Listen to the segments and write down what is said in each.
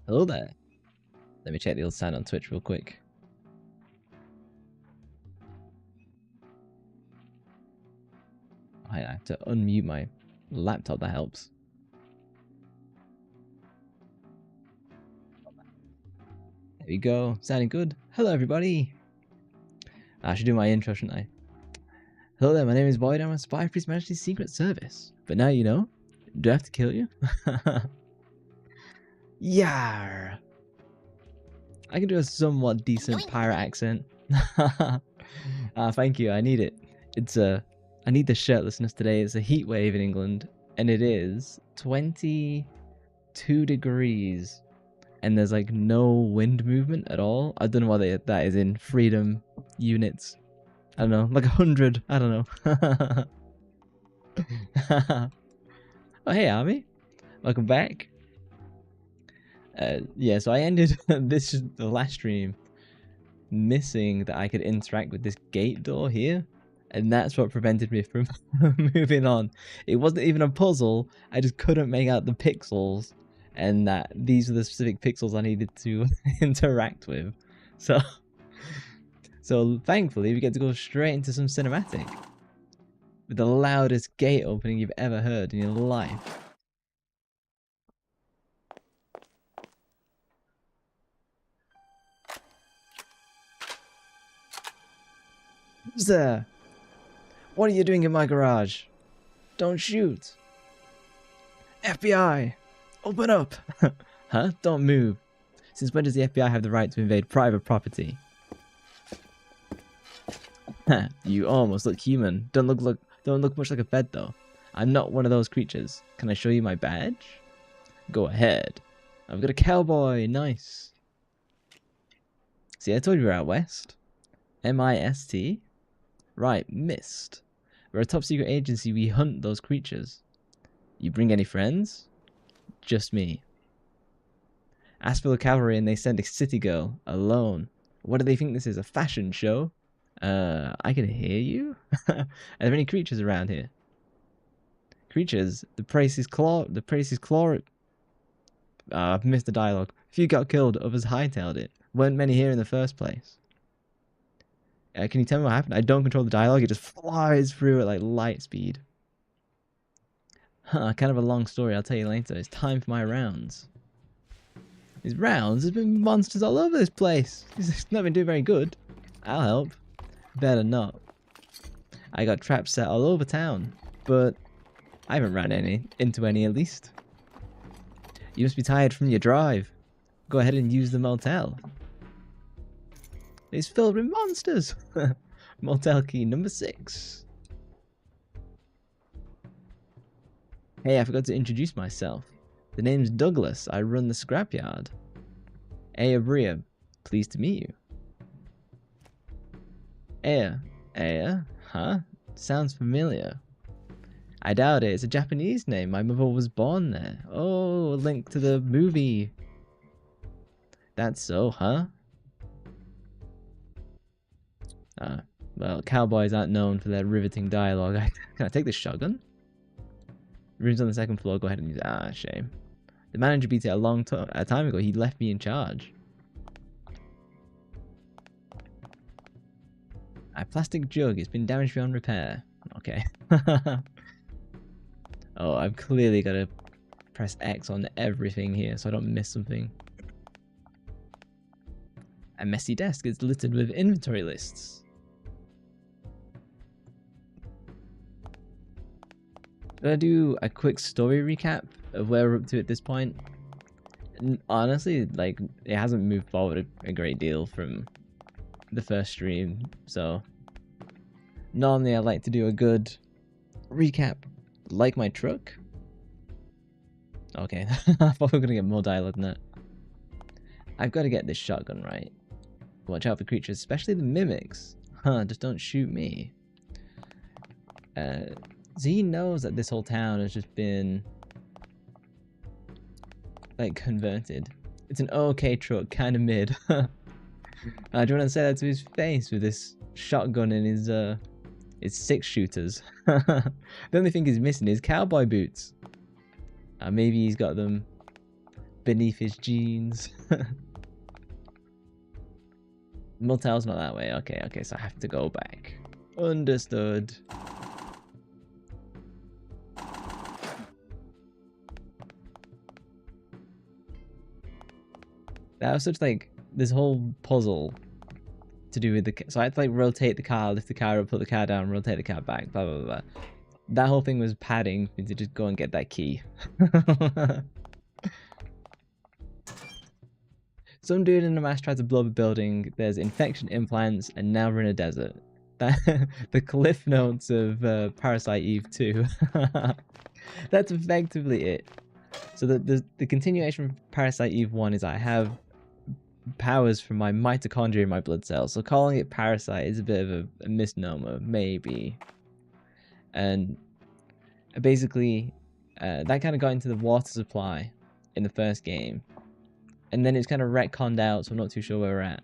Hello there. Let me check the old sign on Twitch real quick. I have to unmute my laptop, that helps. There we go, sounding good. Hello everybody. I should do my intro, shouldn't I? Hello there, my name is Boyd. I'm a spy for His Majesty's Secret Service. But now you know. Do I have to kill you? Yar! I can do a somewhat decent pirate accent. Thank you, I need it. I need the shirtlessness today. It's a heat wave in England, and it is 22 degrees, and there's like no wind movement at all. I don't know what that is in freedom units. I don't know, like 100. I don't know. Oh, hey, Army. Welcome back. Yeah, so I ended the last stream missing that I could interact with this gate door here, and that's what prevented me from moving on. It wasn't even a puzzle. I just couldn't make out the pixels, and that these were the specific pixels I needed to interact with. So thankfully we get to go straight into some cinematic with the loudest gate opening you've ever heard in your life. Who's there? What are you doing in my garage? Don't shoot. FBI! Open up! Huh? Don't move. Since when does the FBI have the right to invade private property? You almost look human. Don't look much like a Fed though. I'm not one of those creatures. Can I show you my badge? Go ahead. I've got a cowboy. Nice. See, I told you we're out west. M-I-S-T? Right, Mist. We're a top secret agency. We hunt those creatures. You bring any friends? Just me. Ask for the cavalry and they send a city girl alone. What do they think this is? A fashion show? I can hear you? Are there any creatures around here? Creatures? The praise is claw. I've missed the dialogue. Few got killed, others hightailed it. Weren't many here in the first place. Can you tell me what happened? I don't control the dialogue. It just flies through at like light speed. Huh, kind of a long story. I'll tell you later. It's time for my rounds. These rounds? There's been monsters all over this place. It's not been doing very good. I'll help. Better not. I got traps set all over town, but I haven't ran into any at least. You must be tired from your drive. Go ahead and use the motel. It's filled with monsters. Motel key number 6. Hey, I forgot to introduce myself. The name's Douglas. I run the scrapyard. Aya Bria, pleased to meet you. Aya? Huh? Sounds familiar. I doubt it. It's a Japanese name. My mother was born there. Oh, a link to the movie. That's so, huh? Well, cowboys aren't known for their riveting dialogue. Can I take this shotgun? Rooms on the second floor. Go ahead and use it. Ah, shame. The manager beat it a time ago. He left me in charge. A plastic jug. It's been damaged beyond repair. Okay. Oh, I've clearly got to press X on everything here so I don't miss something. A messy desk is littered with inventory lists. Did I do a quick story recap of where we're up to at this point? Honestly, like, it hasn't moved forward a great deal from the first stream, so normally I like to do a good recap, like my truck. Okay, I thought we were gonna get more dialogue than that. I've got to get this shotgun right. Watch out for creatures, especially the mimics. Huh, just don't shoot me. So he knows that this whole town has just been like converted. It's an okay truck, kind of mid. Do you want to say that to his face with this shotgun and his 6-shooters? The only thing he's missing is cowboy boots. Maybe he's got them beneath his jeans. Motel's not that way. Okay, okay, so I have to go back. Understood. That was such like this whole puzzle to do with the, so I had to like rotate the car, lift the car up, put the car down, rotate the car back, blah blah blah. That whole thing was padding for me to just go and get that key. Some dude in a mask tried to blow up a building. There's infection implants, and now we're in a desert. That the cliff notes of Parasite Eve 2. That's effectively it. So the continuation from Parasite Eve 1 is I have powers from my mitochondria in my blood cells. So calling it Parasite is a bit of a misnomer, maybe. And basically, that kind of got into the water supply in the first game. And then it's kind of retconned out, so I'm not too sure where we're at.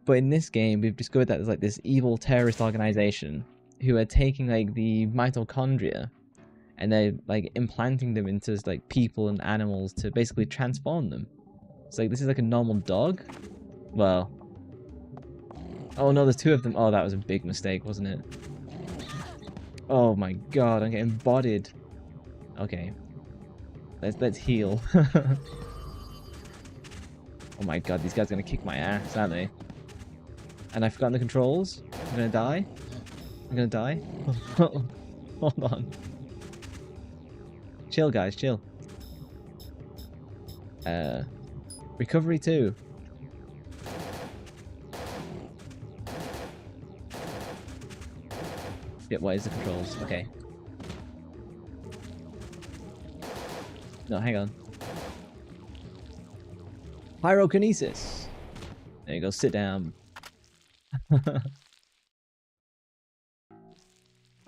But in this game, we've discovered that there's like this evil terrorist organization who are taking like the mitochondria and they're like implanting them into like people and animals to basically transform them. It's like, this is like a normal dog. Well, oh no, there's two of them. Oh, that was a big mistake, wasn't it? Oh my god, I'm getting bodied. Okay, let's heal. Oh my god, these guys are gonna kick my ass, aren't they? And I've forgotten the controls. I'm gonna die. I'm gonna die. Hold on. Chill, guys, chill. Recovery 2. Yep, what is the controls? Okay. No, hang on. Pyrokinesis. There you go, sit down.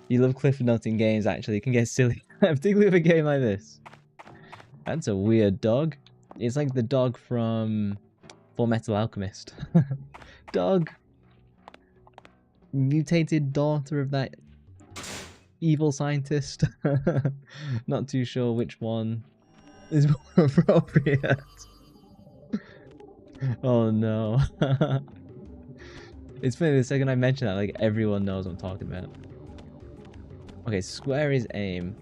You love cliff notes in games, actually. It can get silly. Particularly with a game like this. That's a weird dog. It's like the dog from Full Metal Alchemist. Dog. Mutated daughter of that evil scientist. Not too sure which one is more appropriate. Oh no. It's funny, the second I mention that, like, everyone knows what I'm talking about. Okay, square is aim.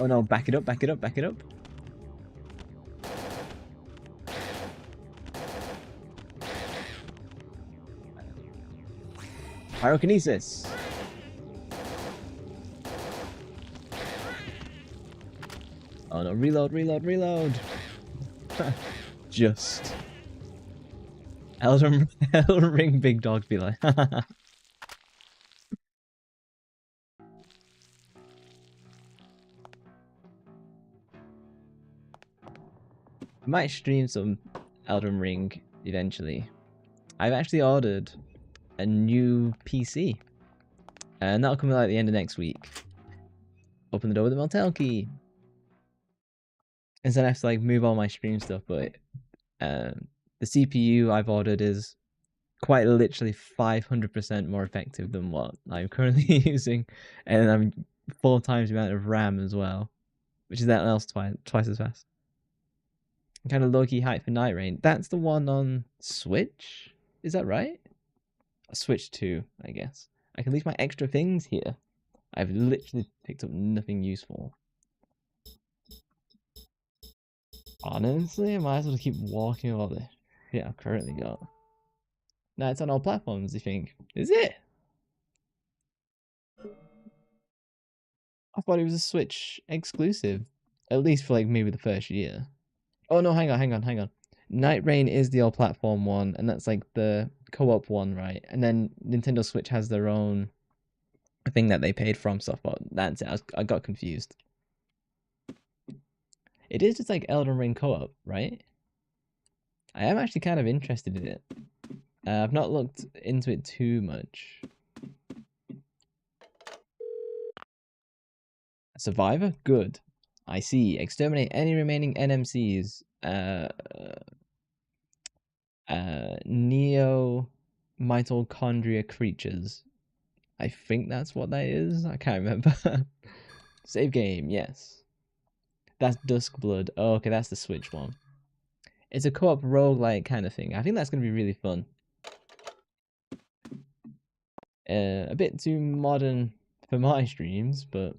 Oh no, back it up, back it up, back it up. Pyrokinesis. Oh no, reload, reload, reload. Just. Elden Ring big dog be like. I might stream some Elden Ring eventually. I've actually ordered a new PC. And that'll come out at the end of next week. Open the door with the motel key. And then I have to like move all my stream stuff, but the CPU I've ordered is quite literally 500% more effective than what I'm currently using, and I'm 4 times the amount of RAM as well, which is that else twice as fast. Kind of low-key hype for Night Rain. That's the one on Switch? Is that right? Switch 2, I guess. I can leave my extra things here. I've literally picked up nothing useful. Honestly, I might as well keep walking all the shit I've currently got. Now it's on all platforms, you think? Is it? I thought it was a Switch exclusive. At least for like maybe the first year. Oh no, hang on. Night Rain is the all platform one, and that's like the co-op one, right? And then Nintendo Switch has their own thing that they paid from stuff, but that's it. I got confused. It is just like Elden Ring co-op, right? I am actually kind of interested in it. I've not looked into it too much. Survivor? Good. I see. Exterminate any remaining NMCs. Neo mitochondria creatures. I think that's what that is. I can't remember. Save game, yes. That's Duskblood. Oh, okay, that's the Switch one. It's a co-op roguelike kind of thing. I think that's going to be really fun. A bit too modern for my streams, but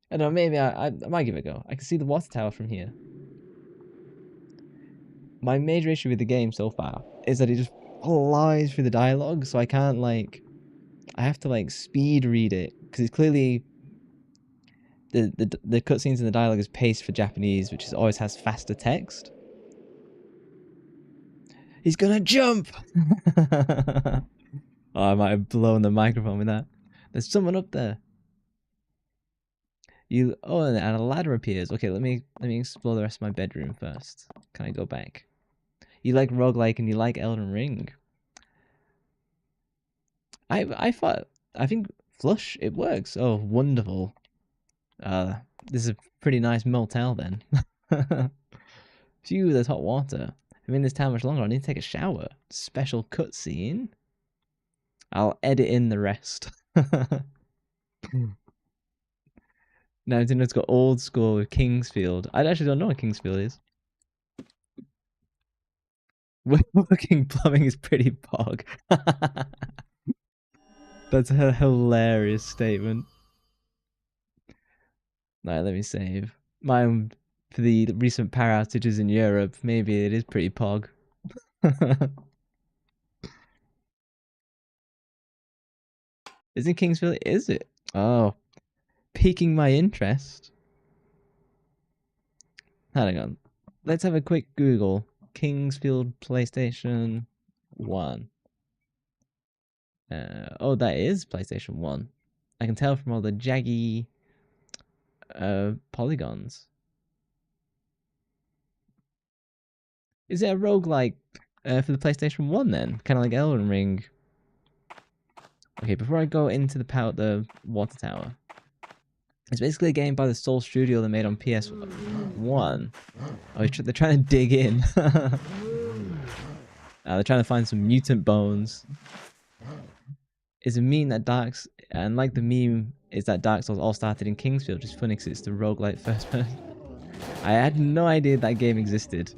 I don't know, maybe I might give it a go. I can see the water tower from here. My major issue with the game so far is that it just flies through the dialogue, so I can't like I have to like speed read it because it's clearly the cutscenes and the dialogue is paced for Japanese, which is, always has faster text. He's gonna jump! Oh, I might have blown the microphone with that. There's someone up there. And a ladder appears. Okay, let me explore the rest of my bedroom first. Can I go back? You like roguelike and you like Elden Ring. I think flush it works. Oh, wonderful. This is a pretty nice motel then. Phew, there's hot water. I'm in this town much longer. I need to take a shower. Special cutscene. I'll edit in the rest. Now Nintendo's got old school with Kingsfield. I actually don't know what Kingsfield is. Working plumbing is pretty pog. That's a hilarious statement. Alright, let me save. Mine for the recent power outages in Europe, maybe it is pretty pog. Isn't Kingsfield? Is it? Oh, piquing my interest. Hang on. Let's have a quick Google. Kingsfield PlayStation 1. Oh, that is PlayStation 1. I can tell from all the jaggy polygons. Is it a roguelike for the PlayStation 1 then? Kind of like Elden Ring. Okay, before I go into the water tower. It's basically a game by the Soul Studio they made on PS1. Oh, they're trying to dig in. They're trying to find some mutant bones. It's a meme that and like the meme is that Dark Souls all started in Kingsfield, which is funny because it's the roguelike first person. I had no idea that game existed.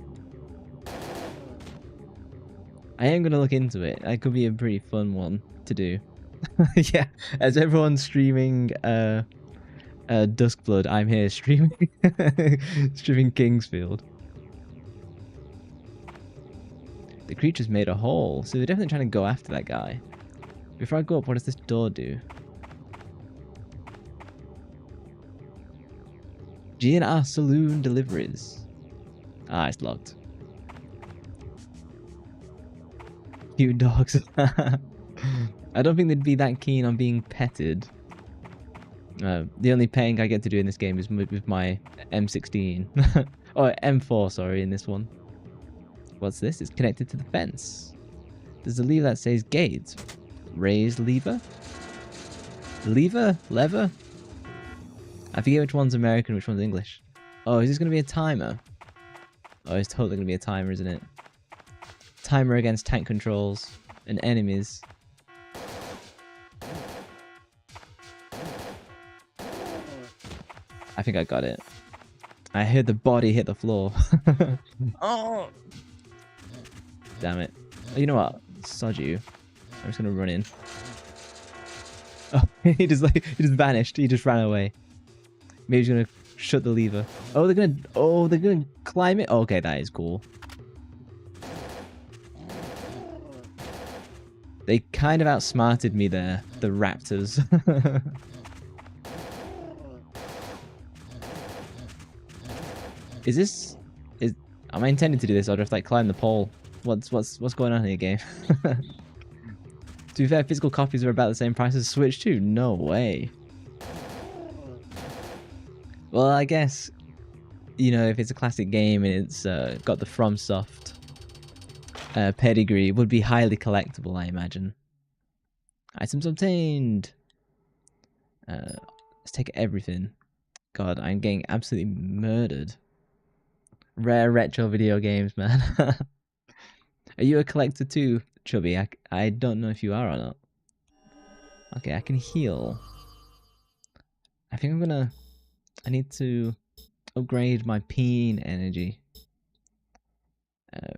I am going to look into it. That could be a pretty fun one to do. Yeah, as everyone's streaming Duskblood, I'm here streaming streaming Kingsfield. The creature's made a hole, so they're definitely trying to go after that guy. Before I go up, what does this door do? G&R Saloon deliveries. Ah, it's locked. Cute dogs. I don't think they'd be that keen on being petted. The only petting I get to do in this game is with my M16. Oh, M4, sorry, in this one. What's this? It's connected to the fence. There's a lever that says gate. Raised lever? Lever? Lever? I forget which one's American, which one's English. Oh, is this going to be a timer? Oh, it's totally going to be a timer, isn't it? Timer against tank controls and enemies. I think I got it. I heard the body hit the floor. Oh! Damn it. Oh, you know what? Sod you. I'm just gonna run in. Oh, he just vanished. He just ran away. Maybe he's gonna shut the lever. Oh, they're gonna climb it? Oh, okay, that is cool. They kind of outsmarted me there, the raptors. Am I intending to do this or do I have to like climb the pole? What's going on here, game? To be fair, physical copies are about the same price as Switch 2. No way. Well, I guess, you know, if it's a classic game and it's got the FromSoft pedigree, it would be highly collectible, I imagine. Items obtained. Let's take everything. God, I'm getting absolutely murdered. Rare retro video games, man. Are you a collector too, Chubby? I don't know if you are or not. Okay, I can heal. I think I need to Upgrade my peen energy.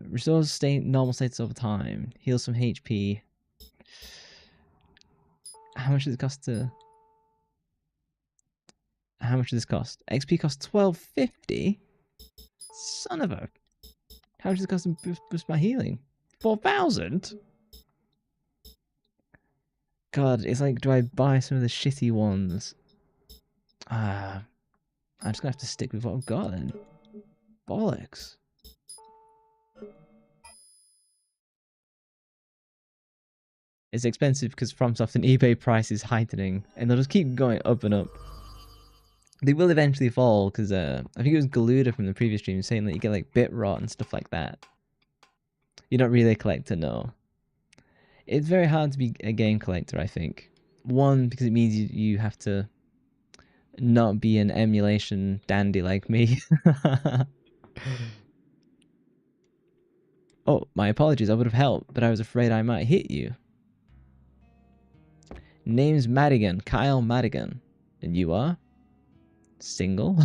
Restores state normal status over time. Heal some HP. How much does it cost to... How much does this cost? XP costs 1250? Son of a... How much does it cost to boost my healing? 4,000? God, it's like, do I buy some of the shitty ones? I'm just gonna have to stick with what I've got then. Bollocks. It's expensive because FromSoft and eBay price is heightening, and they'll just keep going up and up. They will eventually fall because I think it was Galuda from the previous stream saying that you get like bit rot and stuff like that. You're not really a collector, no. It's very hard to be a game collector, I think. One, because it means you have to not be an emulation dandy like me. Oh, my apologies, I would have helped, but I was afraid I might hit you. Name's Madigan, Kyle Madigan. And you are? Single?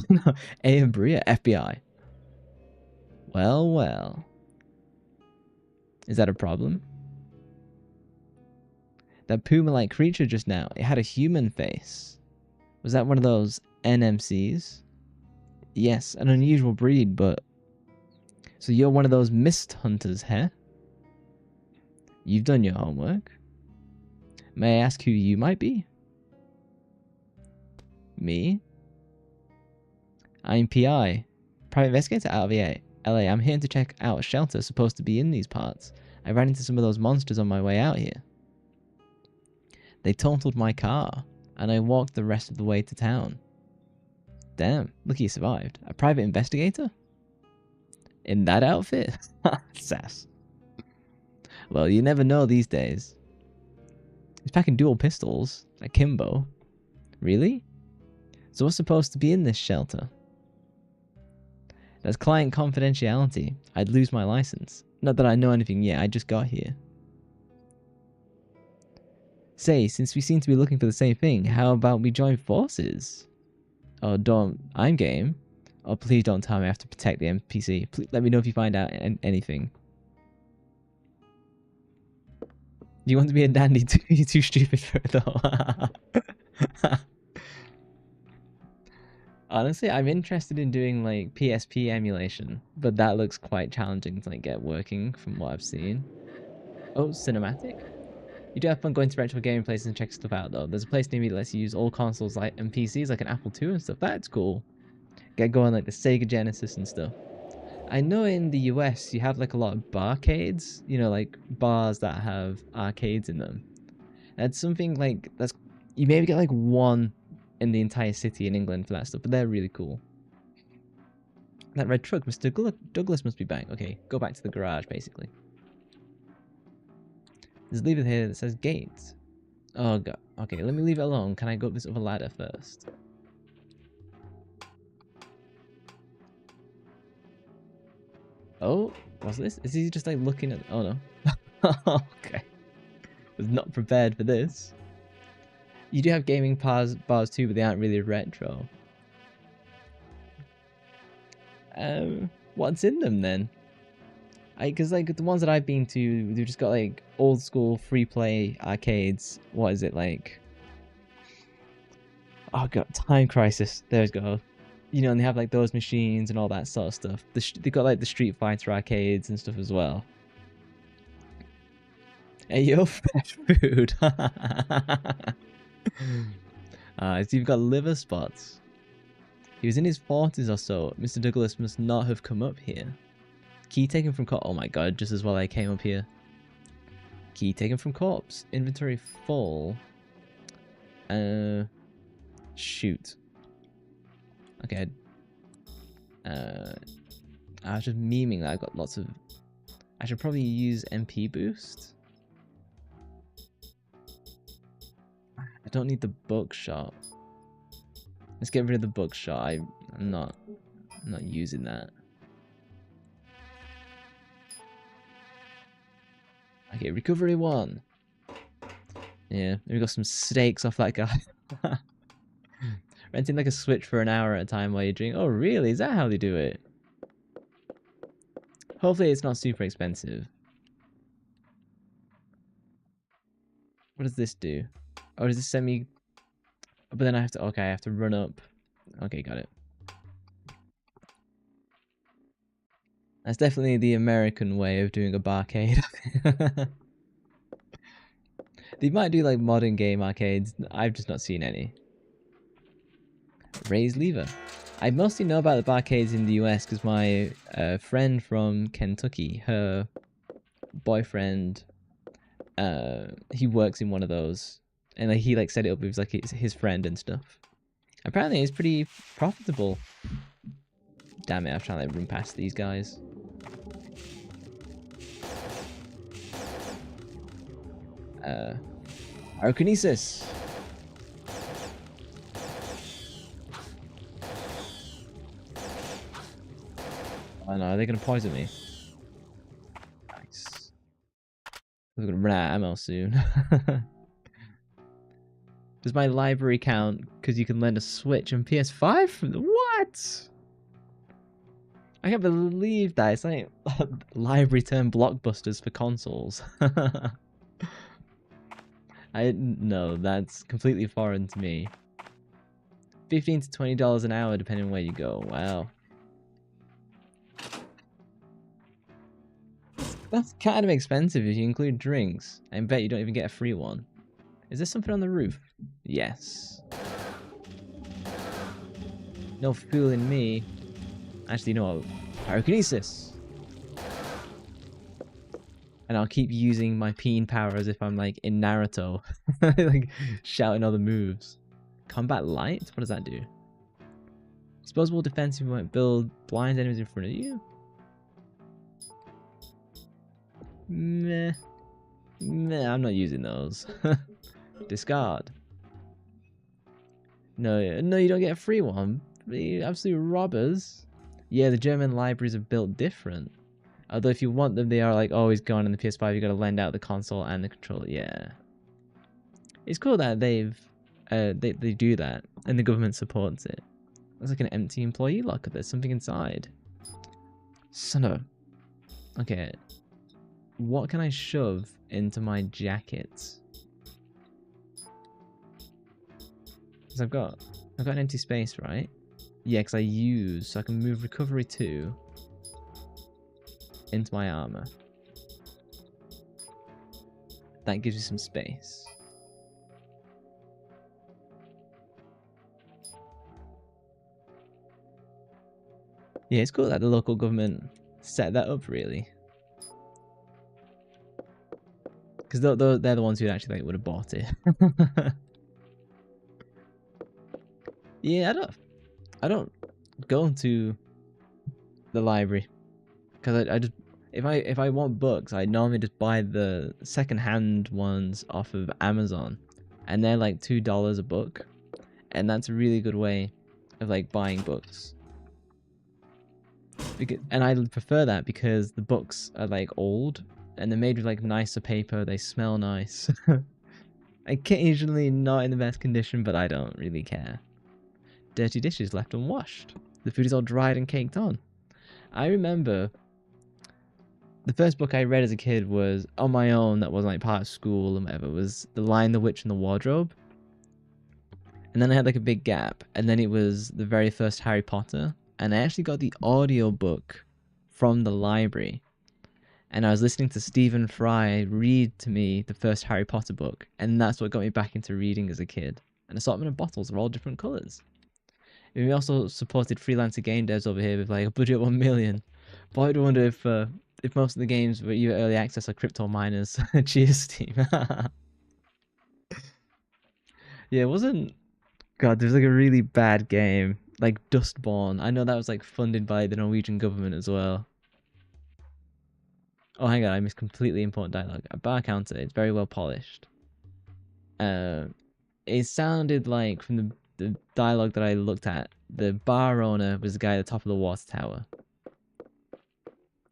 A. Bria, FBI. Well, well. Is that a problem? That puma-like creature just now, it had a human face. Was that one of those NMCs? Yes, an unusual breed, but... So you're one of those mist hunters, huh? You've done your homework. May I ask who you might be? Me? I'm PI, private investigator out of LA. I'm here to check out a shelter supposed to be in these parts. I ran into some of those monsters on my way out here. They totaled my car, and I walked the rest of the way to town. Damn, lucky you survived. A private investigator? In that outfit? Sass. Well, you never know these days. He's packing dual pistols, akimbo. Really? So what's supposed to be in this shelter? There's client confidentiality. I'd lose my license. Not that I know anything yet, I just got here. Say, since we seem to be looking for the same thing, how about we join forces? Oh, don't. I'm game. Oh, please don't tell me I have to protect the NPC. Please let me know if you find out anything. Do you want to be a dandy too? You're too stupid for it though. Honestly, I'm interested in doing like PSP emulation, but that looks quite challenging to like get working from what I've seen. Oh, cinematic? You do have fun going to retro gaming places and check stuff out though. There's a place near me that lets you use all consoles like and PCs like an Apple II and stuff. That's cool. Get going like the Sega Genesis and stuff. I know in the US you have like a lot of barcades, you know, like bars that have arcades in them. That's something like that's you maybe get like one in the entire city in England for that stuff, but they're really cool. That red truck, Mr. Douglas must be back. Okay, go back to the garage basically. There's a lever here that says gates. Oh god. Okay, let me leave it alone. Can I go up this other ladder first? Oh, what's this? Is he just like looking at... Oh no. Okay. Was not prepared for this. You do have gaming bars too, but they aren't really retro. What's in them then? Because like the ones that I've been to, they've just got like old school free play arcades. What is it like? Oh god, Time Crisis. There we go. You know, and they have like those machines and all that sort of stuff. They got like the Street Fighter arcades and stuff as well. Hey yo, fresh food. So you've got liver spots. He was in his 40s or so. Mr. Douglas must not have come up here. Key taken from corpse. Oh my god, just as well I came up here. Key taken from corpse. Inventory full. Shoot. Okay. I was just memeing that I've got lots of... I should probably use MP boost. I don't need the bookshop. Let's get rid of the bookshop. I'm not using that. Okay, recovery 1. Yeah, we got some steaks off that guy. Renting like a Switch for an hour at a time while you drink. Oh, really? Is that how they do it? Hopefully it's not super expensive. What does this do? Oh, does this send me... But then I have to... Okay, I have to run up. Okay, got it. That's definitely the American way of doing a barcade. They might do like modern game arcades. I've just not seen any. Raise lever. I mostly know about the barcades in the US because my friend from Kentucky, her boyfriend, he works in one of those, and like he like set it up with like his friend and stuff. Apparently, it's pretty profitable. Damn it! I'm trying to like, run past these guys. Pyrokinesis. Oh no, are they gonna poison me? Nice. I'm gonna run out of ammo soon. Does my library count? Because you can lend a Switch and PS5? What? I can't believe that. It's like library turned blockbusters for consoles. No, that's completely foreign to me. $15 to $20 an hour depending on where you go. Wow. That's kind of expensive if you include drinks. I bet you don't even get a free one. Is there something on the roof? Yes. No fooling me. Actually, you know what? Pyrokinesis! And I'll keep using my peen power as if I'm like in Naruto. Like shouting all the moves. Combat light? What does that do? Disposable defensive might build blind enemies in front of you. Meh. Meh, I'm not using those. Discard. No, no, you don't get a free one. You absolute robbers. Yeah, the German libraries are built different. Although if you want them, they are like always gone in the PS5. You got to lend out the console and the controller. Yeah, it's cool that they do that and the government supports it. There's like an empty employee locker. There's something inside. Son of a... Okay, what can I shove into my jacket? Because I've got an empty space, right? Yeah, because I use, so I can move recovery 2 into my armor. That gives you some space. Yeah, it's cool that the local government set that up, really. Because they're the ones who actually like, would have bought it. Yeah, I don't go to the library because I just if I want books, I normally just buy the second-hand ones off of Amazon, and they're like $2 a book, and that's a really good way of like buying books. And I prefer that because the books are like old and they're made with like nicer paper. They smell nice. Occasionally not in the best condition, but I don't really care. Dirty dishes left unwashed. The food is all dried and caked on. I remember the first book I read as a kid was on my own, that wasn't like part of school and whatever, was The Lion, the Witch and the Wardrobe. And then I had like a big gap, and then it was the very first Harry Potter, and I actually got the audiobook from the library. And I was listening to Stephen Fry read to me the first Harry Potter book, and that's what got me back into reading as a kid. An assortment of bottles of all different colours. We also supported freelancer game devs over here with like a budget of 1 million. But I wonder if most of the games were either early access or crypto miners. Cheers, Steam. Yeah, it wasn't... God, there's like a really bad game, like Dustborn. I know that was like funded by the Norwegian government as well. Oh, hang on, I missed completely important dialogue. A bar counter, it's very well polished. It sounded like from the dialogue that I looked at, the bar owner was the guy at the top of the water tower.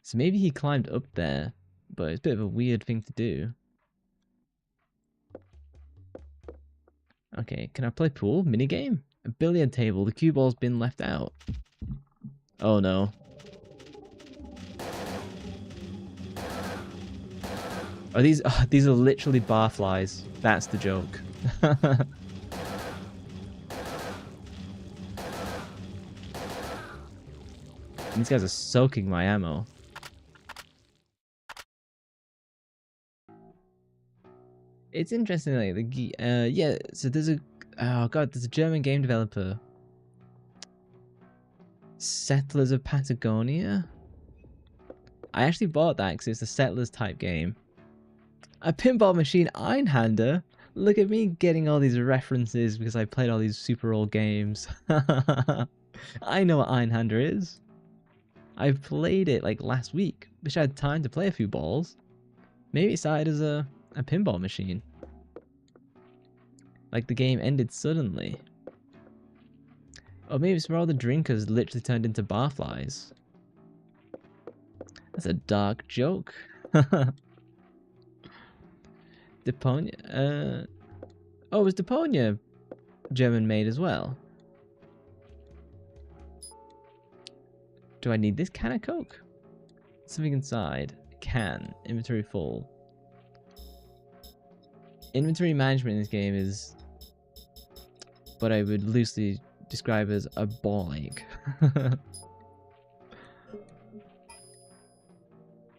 So maybe he climbed up there, but it's a bit of a weird thing to do. Okay, can I play pool? Minigame? A billiard table. The cue ball's been left out. Oh no. Are these? These are literally barflies. That's the joke. These guys are soaking my ammo. It's interesting, like yeah. So there's a there's a German game developer, Settlers of Patagonia. I actually bought that because it's a Settlers type game. A pinball machine Einhander. Look at me getting all these references because I played all these super old games. I know what Einhander is. I played it like last week. Wish I had time to play a few balls. Maybe it started as a pinball machine. Like the game ended suddenly. Or maybe it's where all the drinkers literally turned into barflies. That's a dark joke. Deponia. Oh, was Deponia German made as well? Do I need this can of Coke? Something inside. Can. Inventory full. Inventory management in this game is what I would loosely describe as a bog.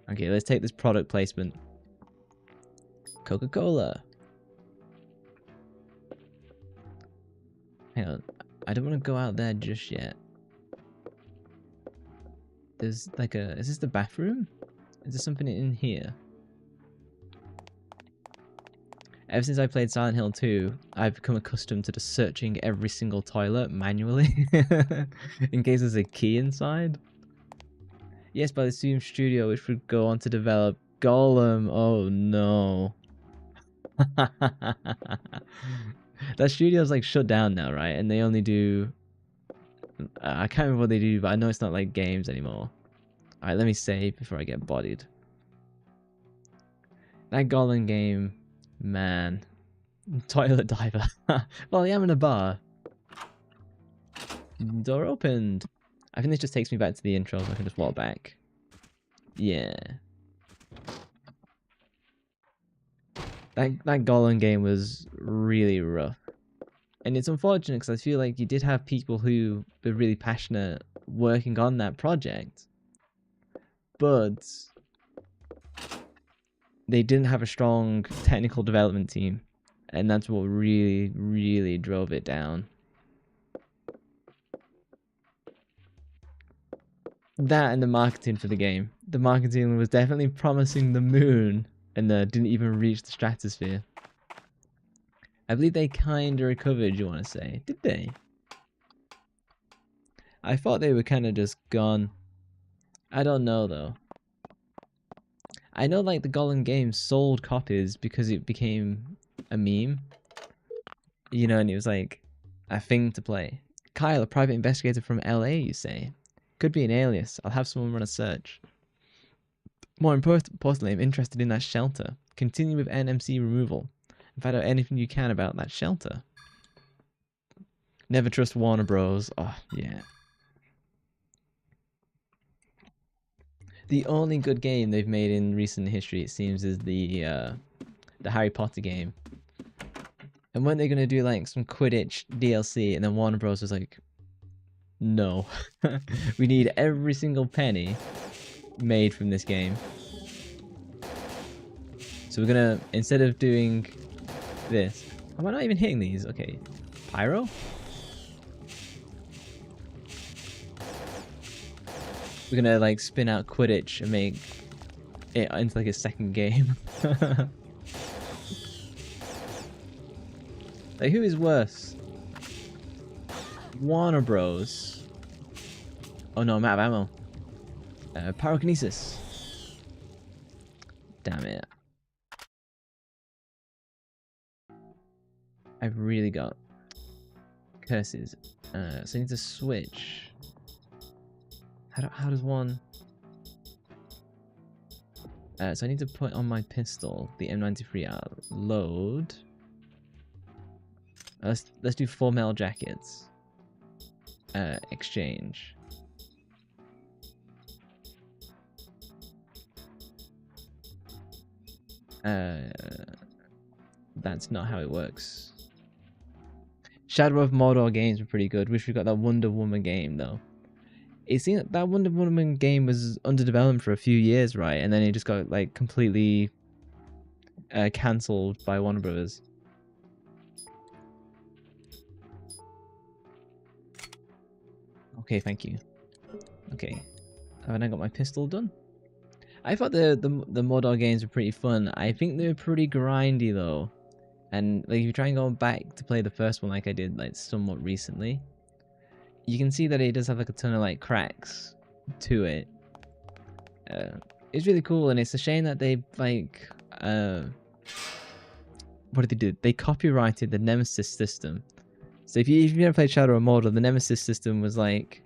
Okay, let's take this product placement. Coca-Cola. Hang on. I don't want to go out there just yet. There's like a... Is this the bathroom? Is there something in here? Ever since I played Silent Hill 2, I've become accustomed to just searching every single toilet manually. In case there's a key inside. Yes, by the same studio which would go on to develop Golem. Oh no. That studio's like shut down now, right? And they only do... I can't remember what they do, but I know it's not like games anymore. Alright, let me save before I get bodied. That Golem game, man. Toilet diver. Well, I am in a bar. Door opened. I think this just takes me back to the intro, so I can just walk back. Yeah. That Golem game was really rough. And it's unfortunate because I feel like you did have people who were really passionate working on that project. But they didn't have a strong technical development team. And that's what really, really drove it down. That and the marketing for the game. The marketing was definitely promising the moon and didn't even reach the stratosphere. I believe they kind of recovered, you want to say. Did they? I thought they were kind of just gone. I don't know, though. I know, like, the Golem game sold copies because it became a meme. You know, and it was, like, a thing to play. Kyle, a private investigator from LA, you say? Could be an alias. I'll have someone run a search. More importantly, I'm interested in that shelter. Continue with NMC removal. Find out anything you can about that shelter. Never trust Warner Bros. Oh, yeah. The only good game they've made in recent history, it seems, is the Harry Potter game. And when they're gonna do like some Quidditch DLC, and then Warner Bros. Was like, no. We need every single penny made from this game. So we're gonna, instead of doing this. Am I not even hitting these? Okay. Pyro? We're gonna like spin out Quidditch and make it into like a second game. Like, who is worse? Warner Bros. Oh no, I'm out of ammo. Pyrokinesis. Damn it. I've really got curses. So I need to switch. How does one... so I need to put on my pistol the M93R. Load. Let's do 4 metal jackets. exchange. That's not how it works. Shadow of Mordor games were pretty good. Wish we got that Wonder Woman game though. It seemed that Wonder Woman game was under development for a few years, right? And then it just got like completely cancelled by Warner Brothers. Okay, thank you. Okay, haven't I got my pistol done? I thought the Mordor games were pretty fun. I think they were pretty grindy though. And like if you try and go back to play the first one like I did like somewhat recently, you can see that it does have like a ton of like cracks to it. It's really cool, and it's a shame that they like what did they do? They copyrighted the Nemesis system. So if you ever played Shadow of Mordor, the Nemesis system was like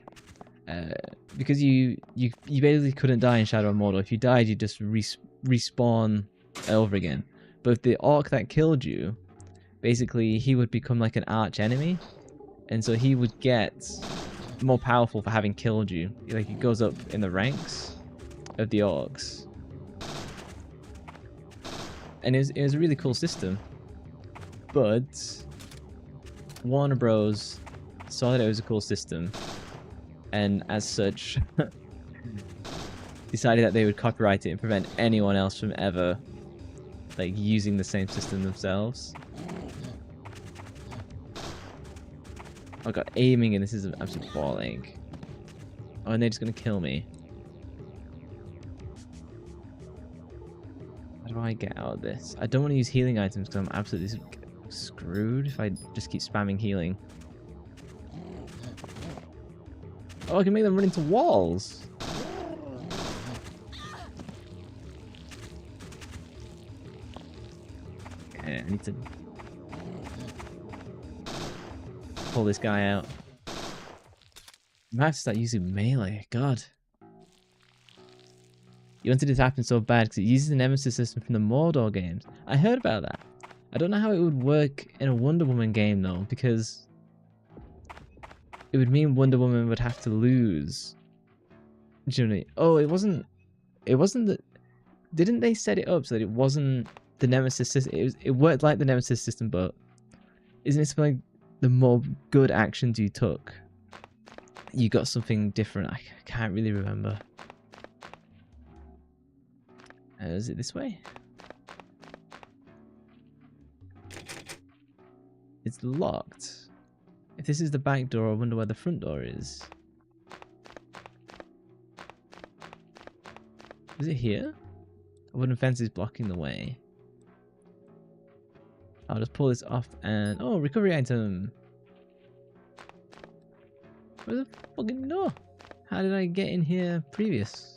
because you basically couldn't die in Shadow of Mordor. If you died, you just respawn over again. But if the orc that killed you, basically he would become like an arch enemy, and so he would get more powerful for having killed you. Like it goes up in the ranks of the orcs, and it was a really cool system. But Warner Bros. Saw that it was a cool system, and as such decided that they would copyright it and prevent anyone else from ever like using the same system themselves. Oh god, aiming and this is absolute balling. Oh, and they're just gonna kill me. How do I get out of this? I don't want to use healing items because I'm absolutely screwed if I just keep spamming healing. Oh, I can make them run into walls. Okay, I need to pull this guy out. I might have to start using melee. God. You wanted it to happen so bad because it uses the Nemesis system from the Mordor games. I heard about that. I don't know how it would work in a Wonder Woman game though, because it would mean Wonder Woman would have to lose. Do you know what I mean? Oh, it wasn't the... Didn't they set it up so that it wasn't the Nemesis system? It worked like the Nemesis system, but isn't it something like the more good actions you took, you got something different? I can't really remember. Is it this way? It's locked. If this is the back door, I wonder where the front door is. Is it here? A wooden fence is blocking the way. I'll just pull this off and... Oh, recovery item! Where's the fucking door? How did I get in here previous?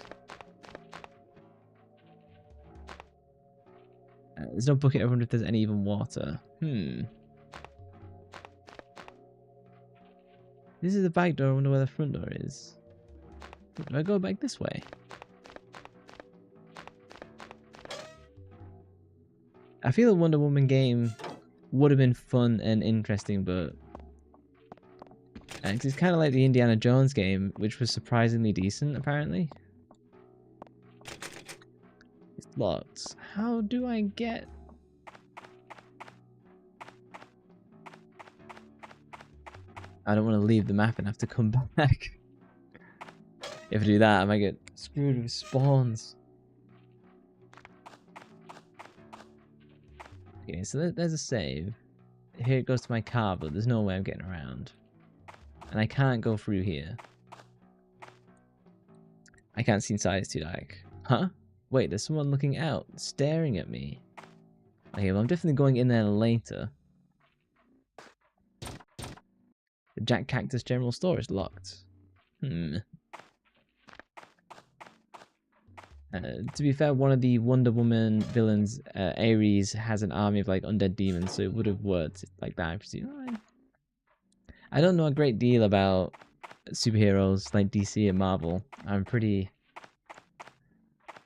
There's no bucket. I wonder if there's any even water. This is the back door. I wonder where the front door is. Do I go back this way? I feel a Wonder Woman game would have been fun and interesting, but it's kind of like the Indiana Jones game, which was surprisingly decent, apparently. It's locked. How do I get... I don't want to leave the map and have to come back. If I do that, I might get screwed with spawns. Okay, so there's a save. Here it goes to my car, but there's no way I'm getting around. And I can't go through here. I can't see inside, it's too dark. Huh? Wait, there's someone looking out, staring at me. Okay, well I'm definitely going in there later. The Jack Cactus General Store is locked. To be fair, one of the Wonder Woman villains, Ares, has an army of like undead demons, so it would have worked like that, I presume. I don't know a great deal about superheroes like DC and Marvel. I'm pretty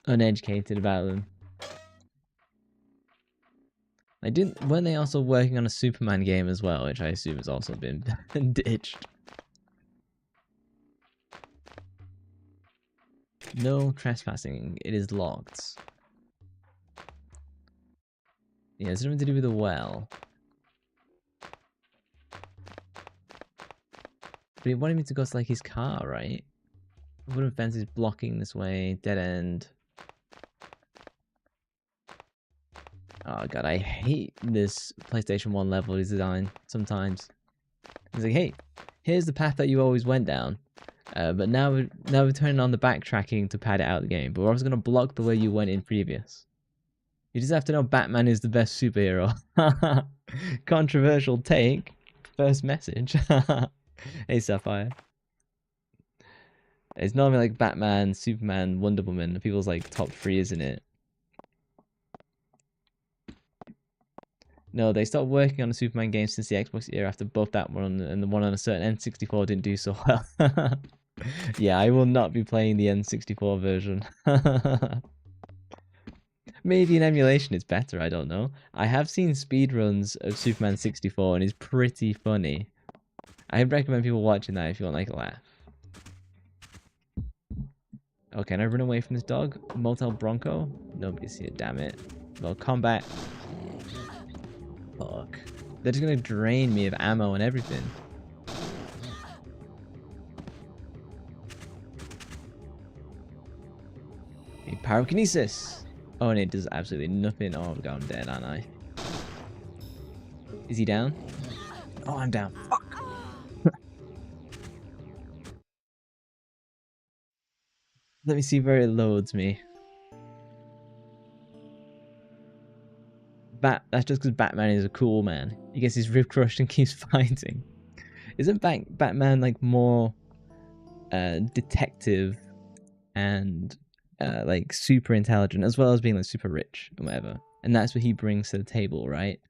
uneducated about them. Weren't they also working on a Superman game as well, which I assume has also been ditched? No trespassing. It is locked. Yeah, it's something to do with the well. But he wanted me to go to like his car, right? Wooden fence is blocking this way. Dead end. Oh god, I hate this PlayStation 1 level design sometimes. It's like, hey, here's the path that you always went down. But now we're turning on the backtracking to pad it out the game. But we're also gonna block the way you went in previous. You just have to know Batman is the best superhero. Controversial take. First message. Hey Sapphire. It's normally like Batman, Superman, Wonder Woman. People's like top 3, isn't it? No, they stopped working on a Superman game since the Xbox era after both that one and the one on a certain N64 didn't do so well. Yeah, I will not be playing the N64 version. Maybe in emulation it's better, I don't know. I have seen speedruns of Superman 64 and it's pretty funny. I recommend people watching that if you want like a laugh. Oh, can I run away from this dog? Motel Bronco? Nobody's here, damn it. Well, combat. Fuck. They're just gonna drain me of ammo and everything. Pyrokinesis! Oh, and it does absolutely nothing. Oh god, I'm dead, aren't I? Is he down? Oh, I'm down. Fuck! Let me see where it loads me. That's just because Batman is a cool man. He gets his rib crushed and keeps fighting. Isn't Batman like more detective and like super intelligent as well as being like super rich and whatever? And that's what he brings to the table, right?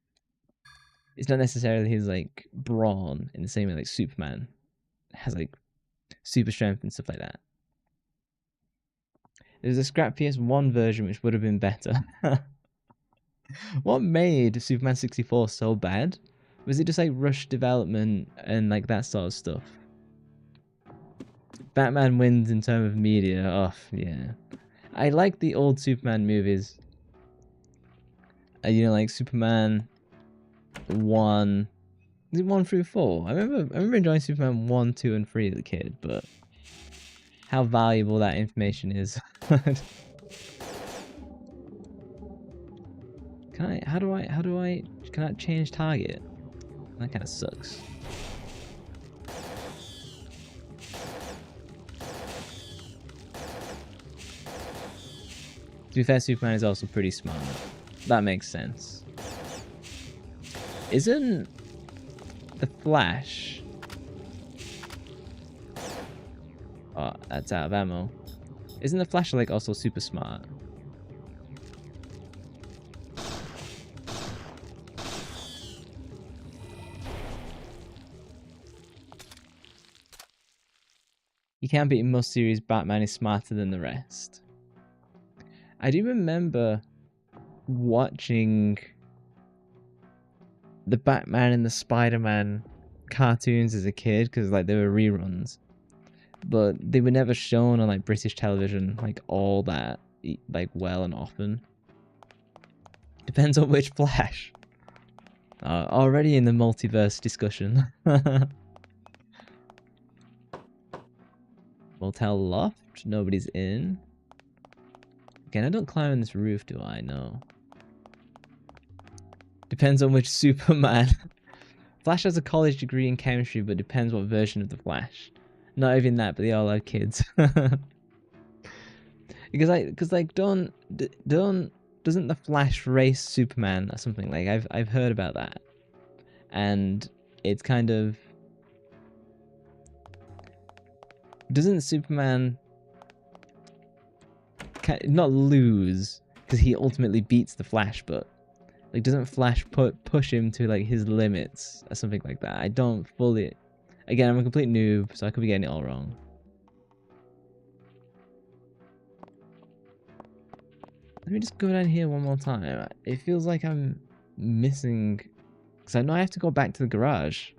It's not necessarily his like brawn in the same way like Superman has like super strength and stuff like that. There's a scrap PS1 version which would have been better. What made Superman 64 so bad? Was it just like rush development and like that sort of stuff? Batman wins in terms of media. Oh, yeah. I like the old Superman movies. You know, like Superman 1. Is it 1 through 4? I remember enjoying Superman 1, 2, and 3 as a kid, but how valuable that information is. Can I change target? That kind of sucks. To be fair, Superman is also pretty smart. That makes sense. Isn't the Flash... Oh, that's out of ammo. Isn't the Flash like also super smart? You can't beat in most series, Batman is smarter than the rest. I do remember watching the Batman and the Spider-Man cartoons as a kid because like they were reruns, but they were never shown on like British television like all that like well and often. Depends on which Flash. Already in the multiverse discussion. Motel loft, nobody's in. Again, I don't climb on this roof, do I? No. Depends on which Superman. Flash has a college degree in chemistry, but depends what version of the Flash. Not even that, but they all have kids. Because doesn't the Flash race Superman or something? Like I've heard about that, and it's kind of, doesn't Superman not lose because he ultimately beats the Flash, but like doesn't Flash push him to like his limits or something like that? I don't fully. Again, I'm a complete noob, so I could be getting it all wrong. Let me just go down here one more time. It feels like I'm missing, because I know I have to go back to the garage.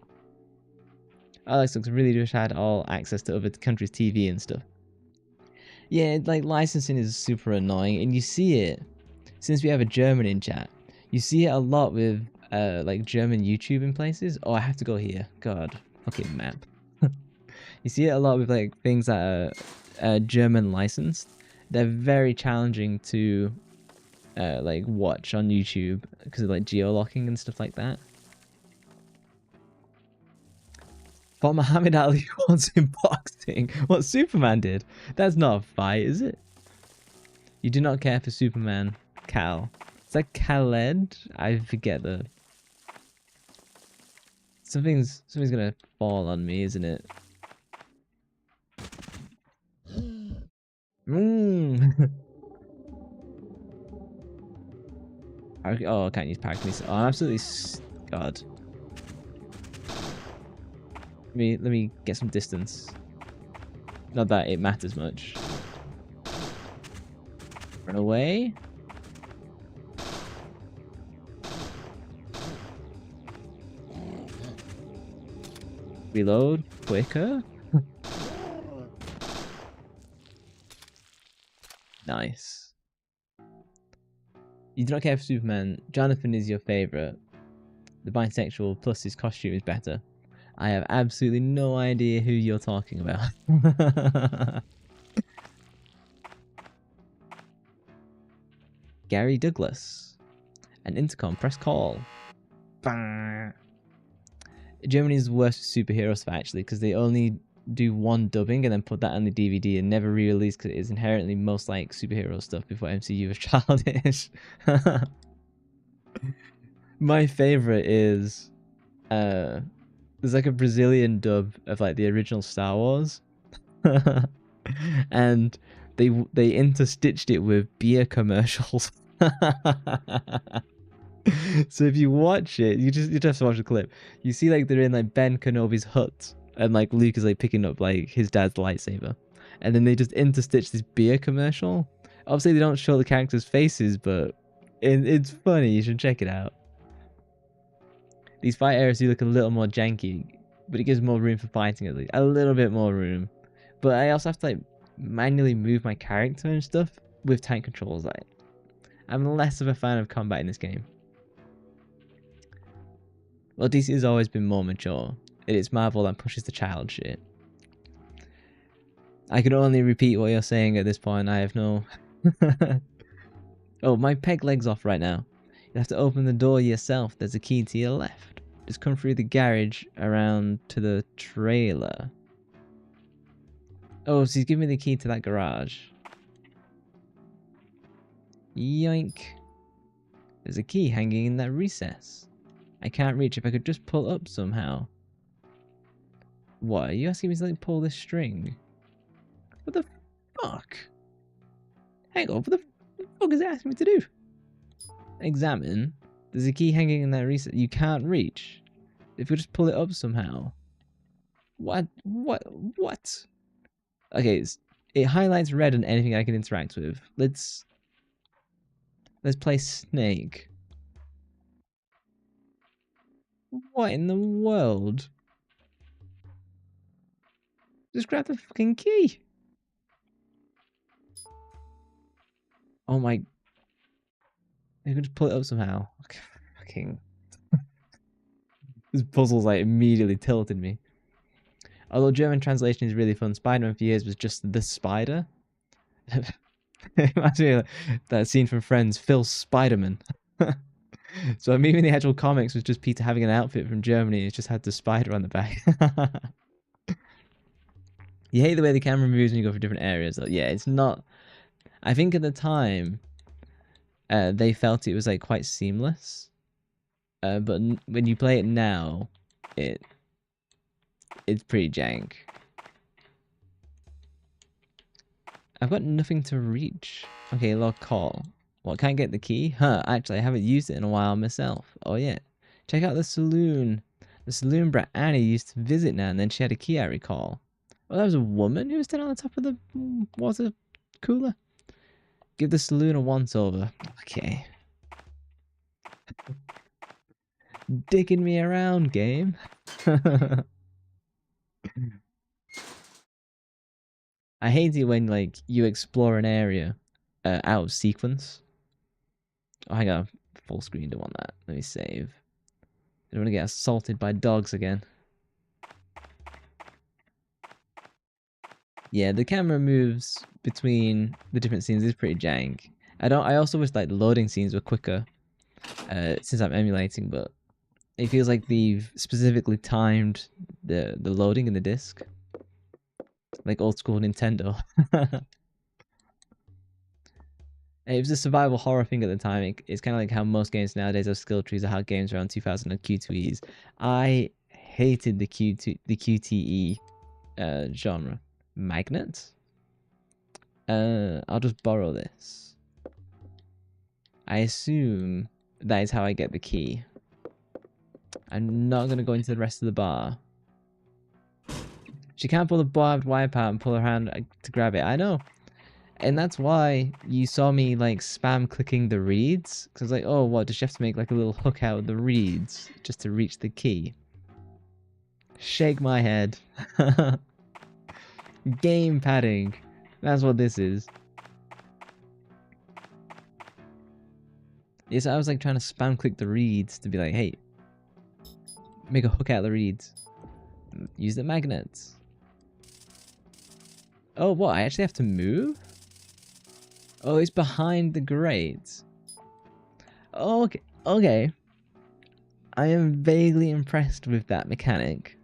Alex looks really just had all access to other countries' TV and stuff. Yeah, like licensing is super annoying, and you see it since we have a German in chat. You see it a lot with like German YouTube in places. Oh, I have to go here. God, fucking map. You see it a lot with like things that are German licensed. They're very challenging to like watch on YouTube because of like geolocking and stuff like that. But Muhammad Ali was in boxing. What Superman did? That's not a fight, is it? You do not care for Superman, Cal. Is that Khaled? I forget the. Something's gonna fall on me, isn't it? Mmm. Oh, I can't use pyrokinesis. Oh, I'm absolutely. God. Let me get some distance. Not that it matters much. Run away. Reload quicker. Nice. You do not care for Superman. Jonathan is your favorite. The bisexual plus his costume is better. I have absolutely no idea who you're talking about. Gary Douglas. An intercom. Press call. Bah. Germany's worst superhero stuff actually because they only do one dubbing and then put that on the DVD and never re-release because it is inherently most like superhero stuff before MCU was childish. My favorite is there's like a Brazilian dub of like the original Star Wars. And they interstitched it with beer commercials. So if you watch it, you just have to watch the clip. You see like they're in like Ben Kenobi's hut, and like Luke is like picking up like his dad's lightsaber, and then they just interstitch this beer commercial. Obviously they don't show the characters' faces, but it's funny. You should check it out. These fight areas do look a little more janky, but it gives more room for fighting at least. A little bit more room. But I also have to like manually move my character and stuff with tank controls. Like I'm less of a fan of combat in this game. Well, DC has always been more mature. It is Marvel that pushes the child shit. I can only repeat what you're saying at this point. I have no... Oh, my peg leg's off right now. You have to open the door yourself. There's a key to your left. Just come through the garage around to the trailer. Oh, so he's giving me the key to that garage. Yoink. There's a key hanging in that recess. I can't reach if I could just pull up somehow. What, are you asking me to like pull this string? What the fuck? Hang on, what the fuck is it asking me to do? Examine. There's a key hanging in that recess you can't reach. If you just pull it up somehow. What? What? Okay, it highlights red on anything I can interact with. Let's play Snake. What in the world? Just grab the fucking key. Oh my... You can just pull it up somehow. Fucking... This puzzle's like immediately tilted me. Although German translation is really fun, Spider-Man for years was just the spider. It reminds me of that scene from Friends, Phil Spiderman. So maybe the actual comics was just Peter having an outfit from Germany. It just had the spider on the back. You hate the way the camera moves when you go for different areas. Though. Yeah, it's not... I think at the time, they felt it was like quite seamless. But when you play it now, it's pretty jank. I've got nothing to reach. Okay, log call. What, can't get the key? Huh, actually, I haven't used it in a while myself. Oh, yeah. Check out the saloon. The saloon brat Annie used to visit now, and then she had a key, I recall. Oh, that was a woman who was standing on the top of the water cooler? Give the saloon a once-over. Okay. Dicking me around, game. I hate it when like you explore an area out of sequence. Oh, hang on, full screen. Don't want that. Let me save. I don't want to get assaulted by dogs again. Yeah, the camera moves between the different scenes is pretty jank. I also wish like the loading scenes were quicker. Since I'm emulating, but it feels like they've specifically timed the loading in the disc, like old school Nintendo. It was a survival horror thing at the time. It's kind of like how most games nowadays have skill trees, or how games around 2000 and Q2Es. I hated the QTE genre. Magnet? I'll just borrow this. I assume that is how I get the key. I'm not going to go into the rest of the bar. She can't pull the barbed wire out and pull her hand to grab it. I know. And that's why you saw me like spam clicking the reeds. Because like, oh, what, does she have to make like a little hook out of the reeds just to reach the key? Shake my head. Game padding. That's what this is. Yes, I was like trying to spam click the reeds to be like, hey, make a hook out of the reeds. Use the magnets. Oh, what? I actually have to move? Oh, it's behind the grate. Oh, okay. Okay. I am vaguely impressed with that mechanic.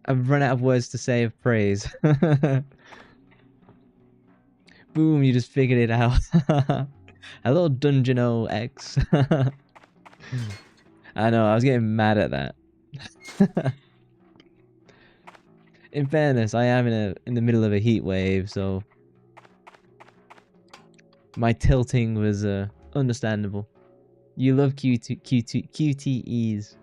I've run out of words to say of praise. Boom, you just figured it out. Hello, Dungeon X. I know, I was getting mad at that. In fairness, I am in the middle of a heat wave, so my tilting was understandable. You love QTEs.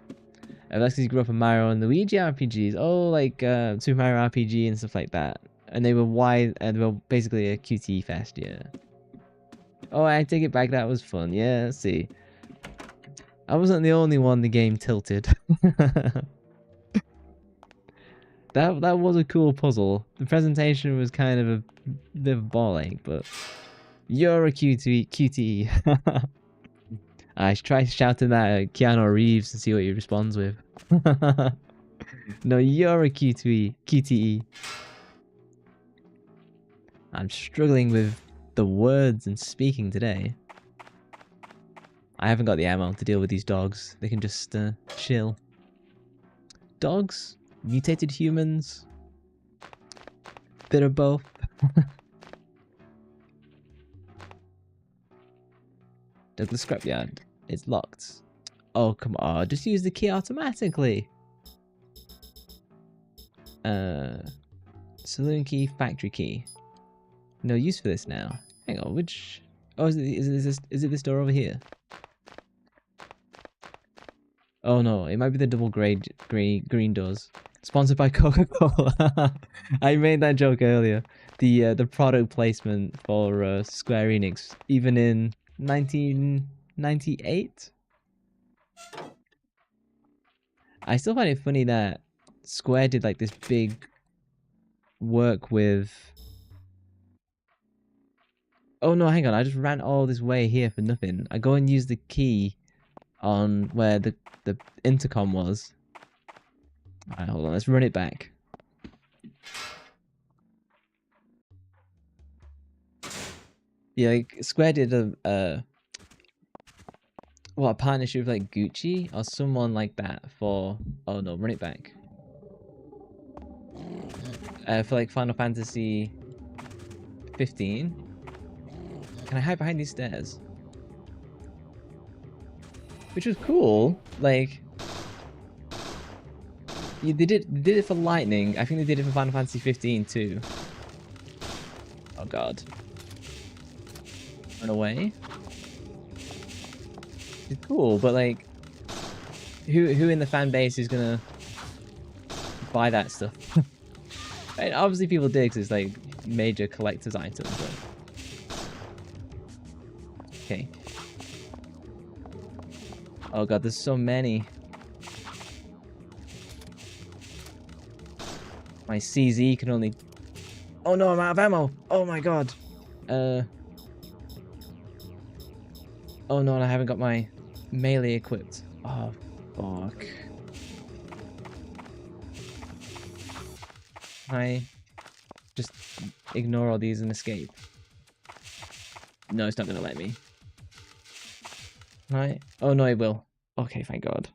That's because you grew up in Mario and Luigi RPGs. Oh, like Super Mario RPG and stuff like that. And they were wide, and they were basically a QTE fest, yeah. Oh, I take it back. That was fun. Yeah, let's see. I wasn't the only one the game tilted. That was a cool puzzle. The presentation was kind of a bit of a ball ache, but you're a QTE. I should try shouting that at Keanu Reeves and see what he responds with. No, you're a QTE. I'm struggling with the words and speaking today. I haven't got the ammo to deal with these dogs. They can just chill. Dogs? Mutated humans? Bit of both. Douglas Scrapyard. It's locked. Oh, come on. Just use the key automatically. Saloon key, factory key. No use for this now. Hang on, which... Oh, is it this door over here? Oh no, it might be the double green doors. Sponsored by Coca-Cola. I made that joke earlier. The product placement for Square Enix, even in 1998. I still find it funny that Square did like this big work with... Oh no, hang on, I just ran all this way here for nothing. I go and use the key on where the intercom was. Alright, hold on, let's run it back. Yeah, like Square did a partnership with like Gucci or someone like that for... Oh no, run it back. For like Final Fantasy 15. Can I hide behind these stairs? Which was cool. Like, yeah, they did it for Lightning. I think they did it for Final Fantasy 15 too. Oh god. Run away. It's cool, but like, who in the fan base is gonna buy that stuff? Right, obviously people did because it's like major collector's items. But... Okay. Oh god, there's so many. My CZ can only... Oh no, I'm out of ammo! Oh my god! Oh no, and I haven't got my melee equipped. Oh, fuck. I just ignore all these and escape. No, it's not gonna let me. Right? Oh no, it will. Okay, thank God.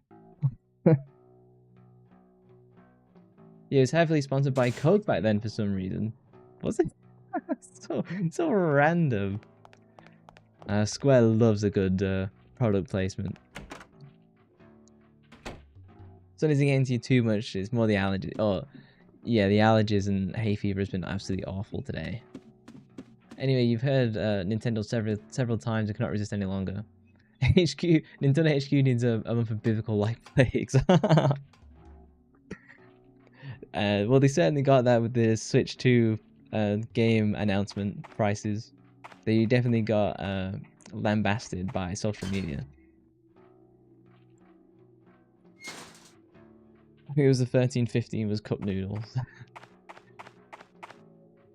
Yeah, it was heavily sponsored by Coke back then for some reason. Was it? so random. Square loves a good product placement. So isn't getting to you too much. It's more the allergies. Oh, yeah, the allergies and hay fever has been absolutely awful today. Anyway, you've heard Nintendo several times. I cannot resist any longer. Nintendo HQ needs a month of biblical light plagues. Well, they certainly got that with the Switch 2 game announcement prices. They definitely got lambasted by social media. I think it was the 13-15 was cup noodles.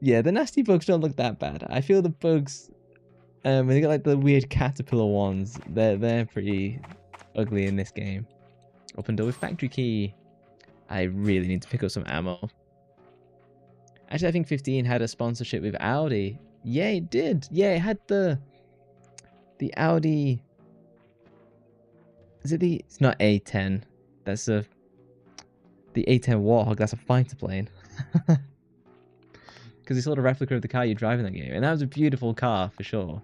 Yeah, the nasty bugs don't look that bad. I feel the bugs, when they got like the weird caterpillar ones, they're pretty ugly in this game. Open door with factory key. I really need to pick up some ammo. Actually, I think 15 had a sponsorship with Audi. Yeah, it did. Yeah, it had the Audi. Is it the? It's not A10. That's the A10 Warthog. That's a fighter plane. Because it's sort of a replica of the car you drive in that game, and that was a beautiful car for sure.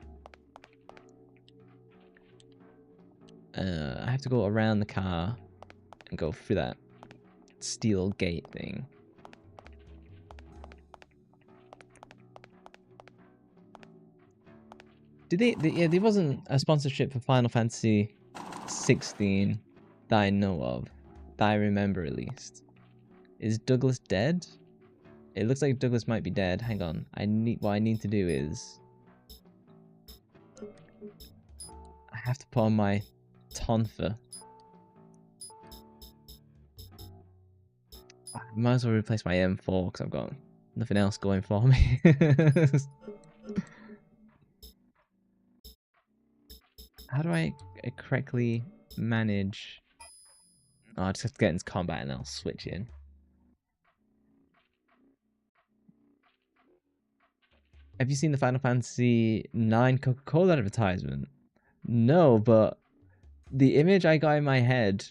I have to go around the car and go through that steel gate thing. Did they yeah, there wasn't a sponsorship for Final Fantasy 16 that I know of, that I remember at least. Is Douglas dead? It looks like Douglas might be dead. Hang on. What I need to do is I have to put on my Tonfa. I might as well replace my M4 because I've got nothing else going for me. How do I correctly manage? Oh, I just have to get into combat and I'll switch in. Have you seen the Final Fantasy 9 Coca-Cola advertisement? No, but the image I got in my head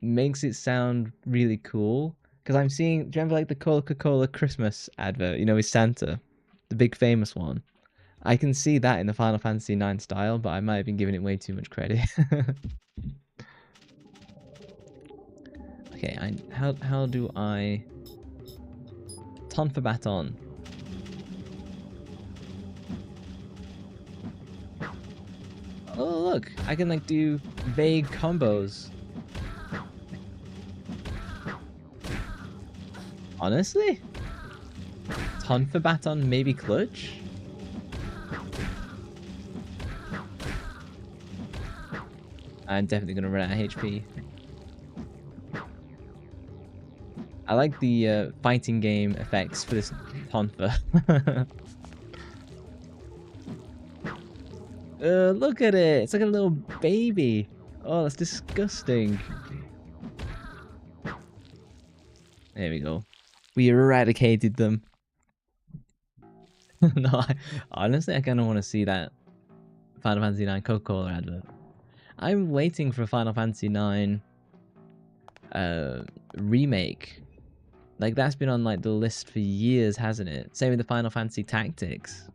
makes it sound really cool. Because I'm seeing, do you remember like the Coca-Cola Christmas advert, you know, with Santa? The big famous one. I can see that in the Final Fantasy 9 style, but I might have been giving it way too much credit. Okay, how do I... Tonfa Baton. Oh look, I can like do vague combos. Honestly? Tonfa Baton, maybe clutch? I'm definitely gonna run out of HP. I like the fighting game effects for this Tonfa. Look at it! It's like a little baby. Oh, that's disgusting. There we go. We eradicated them. No, honestly, I kind of want to see that Final Fantasy 9 Coca-Cola advert. I'm waiting for Final Fantasy 9 remake. Like, that's been on like the list for years, hasn't it? Same with the Final Fantasy Tactics.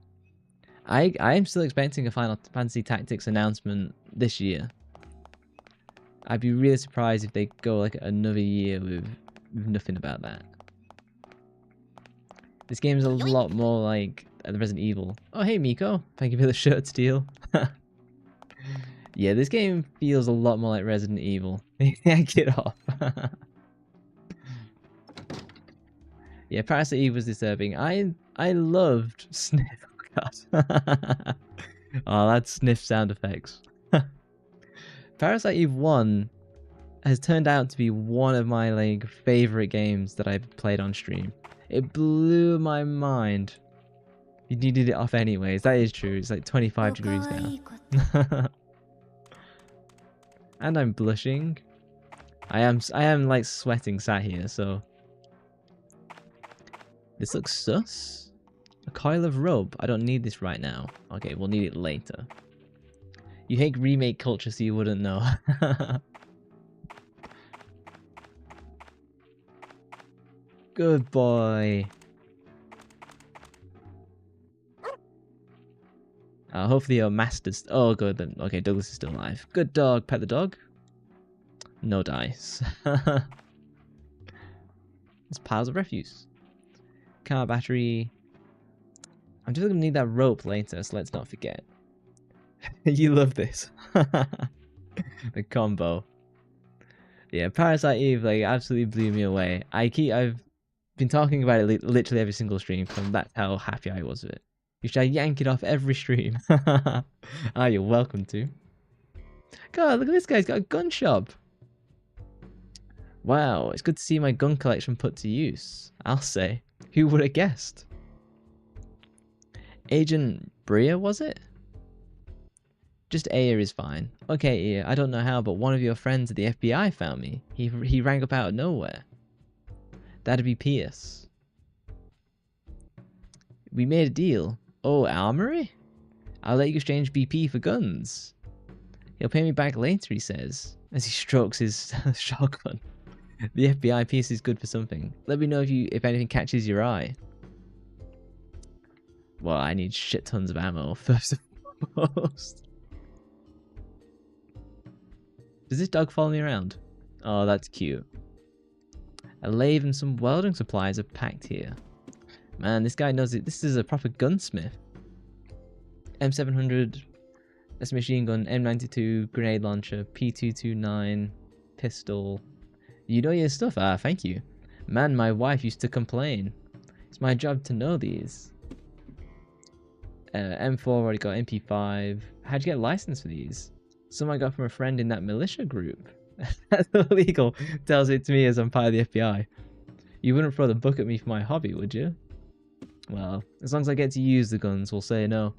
I'm still expecting a Final Fantasy Tactics announcement this year. I'd be really surprised if they go like another year with nothing about that. This game is a lot more like the Resident Evil. Oh, hey Miko, thank you for the shirt steal. Yeah, this game feels a lot more like Resident Evil. Get off. Yeah, Parasite Eve was disturbing. I loved Sniff. God. Oh, that's Sniff sound effects. Parasite Eve 1 has turned out to be one of my like favorite games that I've played on stream. It blew my mind. You needed it off anyways. That is true. It's like 25 degrees now. And I'm blushing. I am like sweating sat here, so. This looks sus. A coil of rope. I don't need this right now. Okay, we'll need it later. You hate remake culture, so you wouldn't know. Good boy. Hopefully your master's... Oh, good. Then. Okay, Douglas is still alive. Good dog. Pet the dog. No dice. There's piles of refuse. Car battery. I'm just going to need that rope later, so let's not forget. You love this. The combo. Yeah, Parasite Eve like absolutely blew me away. I've been talking about it literally every single stream, because that's how happy I was with it. You should yank it off every stream. Ah, you're welcome to. God, look at this guy. He's got a gun shop. Wow, it's good to see my gun collection put to use. I'll say. Who would have guessed? Agent Bria, was it? Just Aya is fine. Okay, Aya, I don't know how, but one of your friends at the FBI found me. He rang up out of nowhere. That'd be Pierce. We made a deal. Oh, armory? I'll let you exchange BP for guns. He'll pay me back later, he says, as he strokes his shotgun. The FBI piece is good for something. Let me know if anything catches your eye. Well, I need shit tons of ammo first and foremost. Does this dog follow me around? Oh, that's cute. A lathe and some welding supplies are packed here. Man, this guy knows it. This is a proper gunsmith. M700, that's a machine gun, M92, grenade launcher, P229, pistol. You know your stuff. Ah, thank you. Man, my wife used to complain. It's my job to know these. M4, already got MP5. How'd you get a license for these? Some I got from a friend in that militia group. That's illegal. Tells it to me as I'm part of the FBI. You wouldn't throw the book at me for my hobby, would you? Well, as long as I get to use the guns, we'll say no.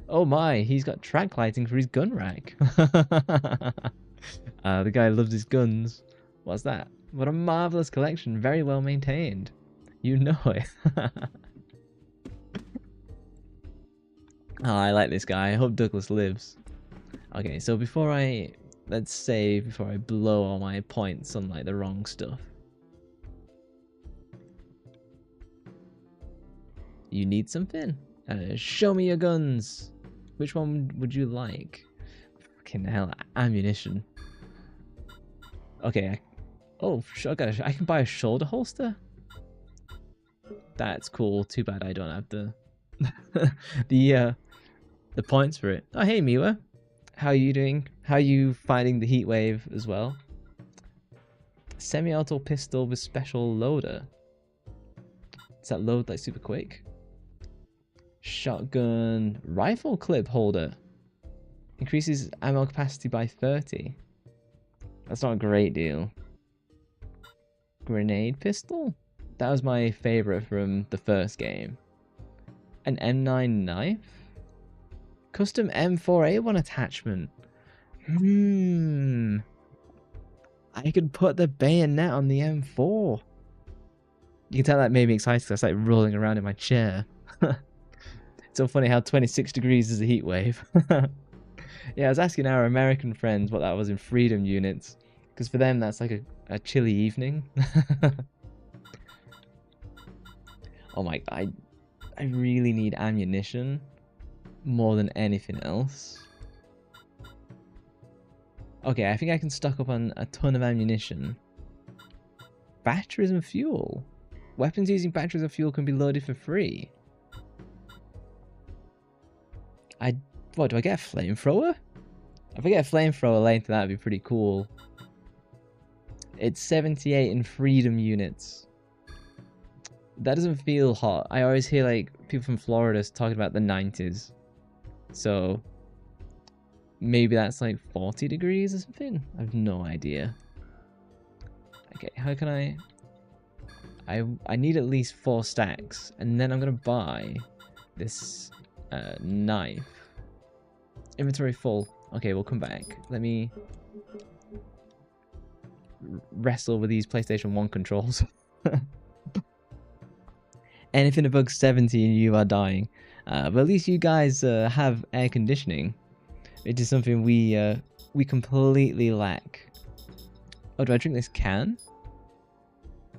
Oh my, he's got track lighting for his gun rack. The guy loves his guns. What's that? What a marvelous collection. Very well maintained. You know it. Oh, I like this guy. I hope Douglas lives. Okay, so let's say before I blow all my points on like the wrong stuff. You need something? Show me your guns. Which one would you like? Fucking hell, ammunition. Okay, I can buy a shoulder holster? That's cool. Too bad I don't have the points for it. Oh, hey Miwa. How are you doing? How are you fighting the heat wave as well? Semi-auto pistol with special loader. Does that load like super quick? Shotgun rifle clip holder. Increases ammo capacity by 30. That's not a great deal. Grenade pistol? That was my favorite from the first game. An M9 knife? Custom M4A1 attachment. I could put the bayonet on the M4. You can tell that made me excited because I was like rolling around in my chair. It's so funny how 26 degrees is a heat wave. Yeah, I was asking our American friends what that was in freedom units. Because for them, that's like a chilly evening. Oh my, I really need ammunition more than anything else. Okay, I think I can stock up on a ton of ammunition. Batteries and fuel. Weapons using batteries and fuel can be loaded for free. What, do I get a flamethrower? If I get a flamethrower later, that'd be pretty cool. It's 78 in freedom units. That doesn't feel hot. I always hear like people from Florida talking about the 90s. So maybe that's like 40 degrees or something? I have no idea. Okay, how can I I need at least 4 stacks, and then I'm gonna buy this knife. Inventory full. Okay, we'll come back. Let me wrestle with these PlayStation 1 controls. Anything above 70 and you are dying. But at least you guys have air conditioning, which is something we completely lack. Oh, do I drink this can?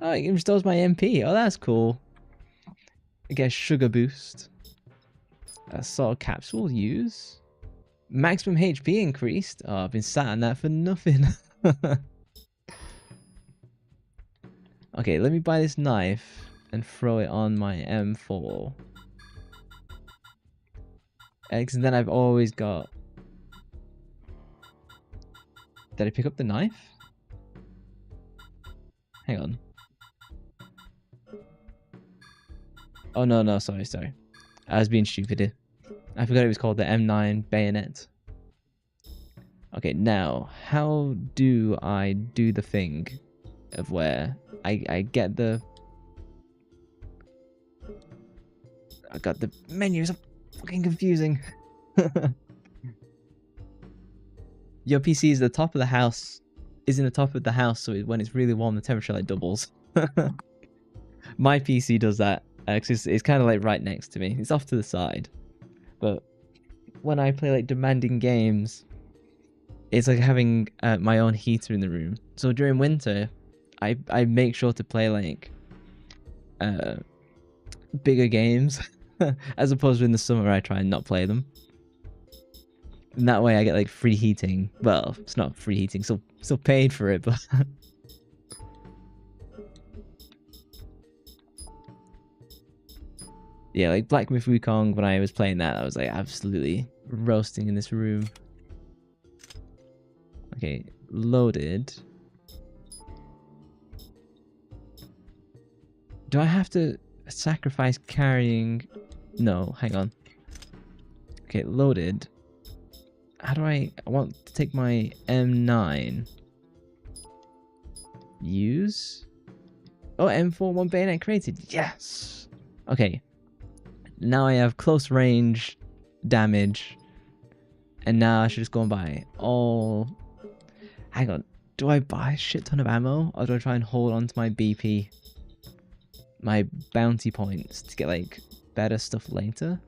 Oh, it restores my MP. Oh, that's cool. I get a sugar boost. A salt capsule use. Maximum HP increased. Oh, I've been sat on that for nothing. Okay, let me buy this knife and throw it on my M4. Because then I've always got... Did I pick up the knife? Hang on. Oh, no, sorry. I was being stupid here. I forgot it was called the M9 bayonet. Okay, now, how do I do the thing of where I get the... I got the menus are fucking confusing. Your PC is the top of the house. Is in the top of the house, so when it's really warm, the temperature like doubles. My PC does that. It's kind of like right next to me. It's off to the side. But when I play like demanding games, it's like having my own heater in the room. So during winter, I make sure to play like bigger games, as opposed to in the summer I try and not play them. And that way I get like free heating. Well, it's not free heating, still paid for it, but yeah, like Black Myth Wukong, when I was playing that, I was like absolutely roasting in this room. Okay, loaded. Do I have to sacrifice carrying? No, hang on. Okay, loaded. How do I want to take my M9? Use? Oh, M4 1 bayonet created. Yes! Okay. Now I have close range damage. And now I should just go and buy all... Hang on. Do I buy a shit ton of ammo? Or do I try and hold on to my BP? My bounty points to get like better stuff later?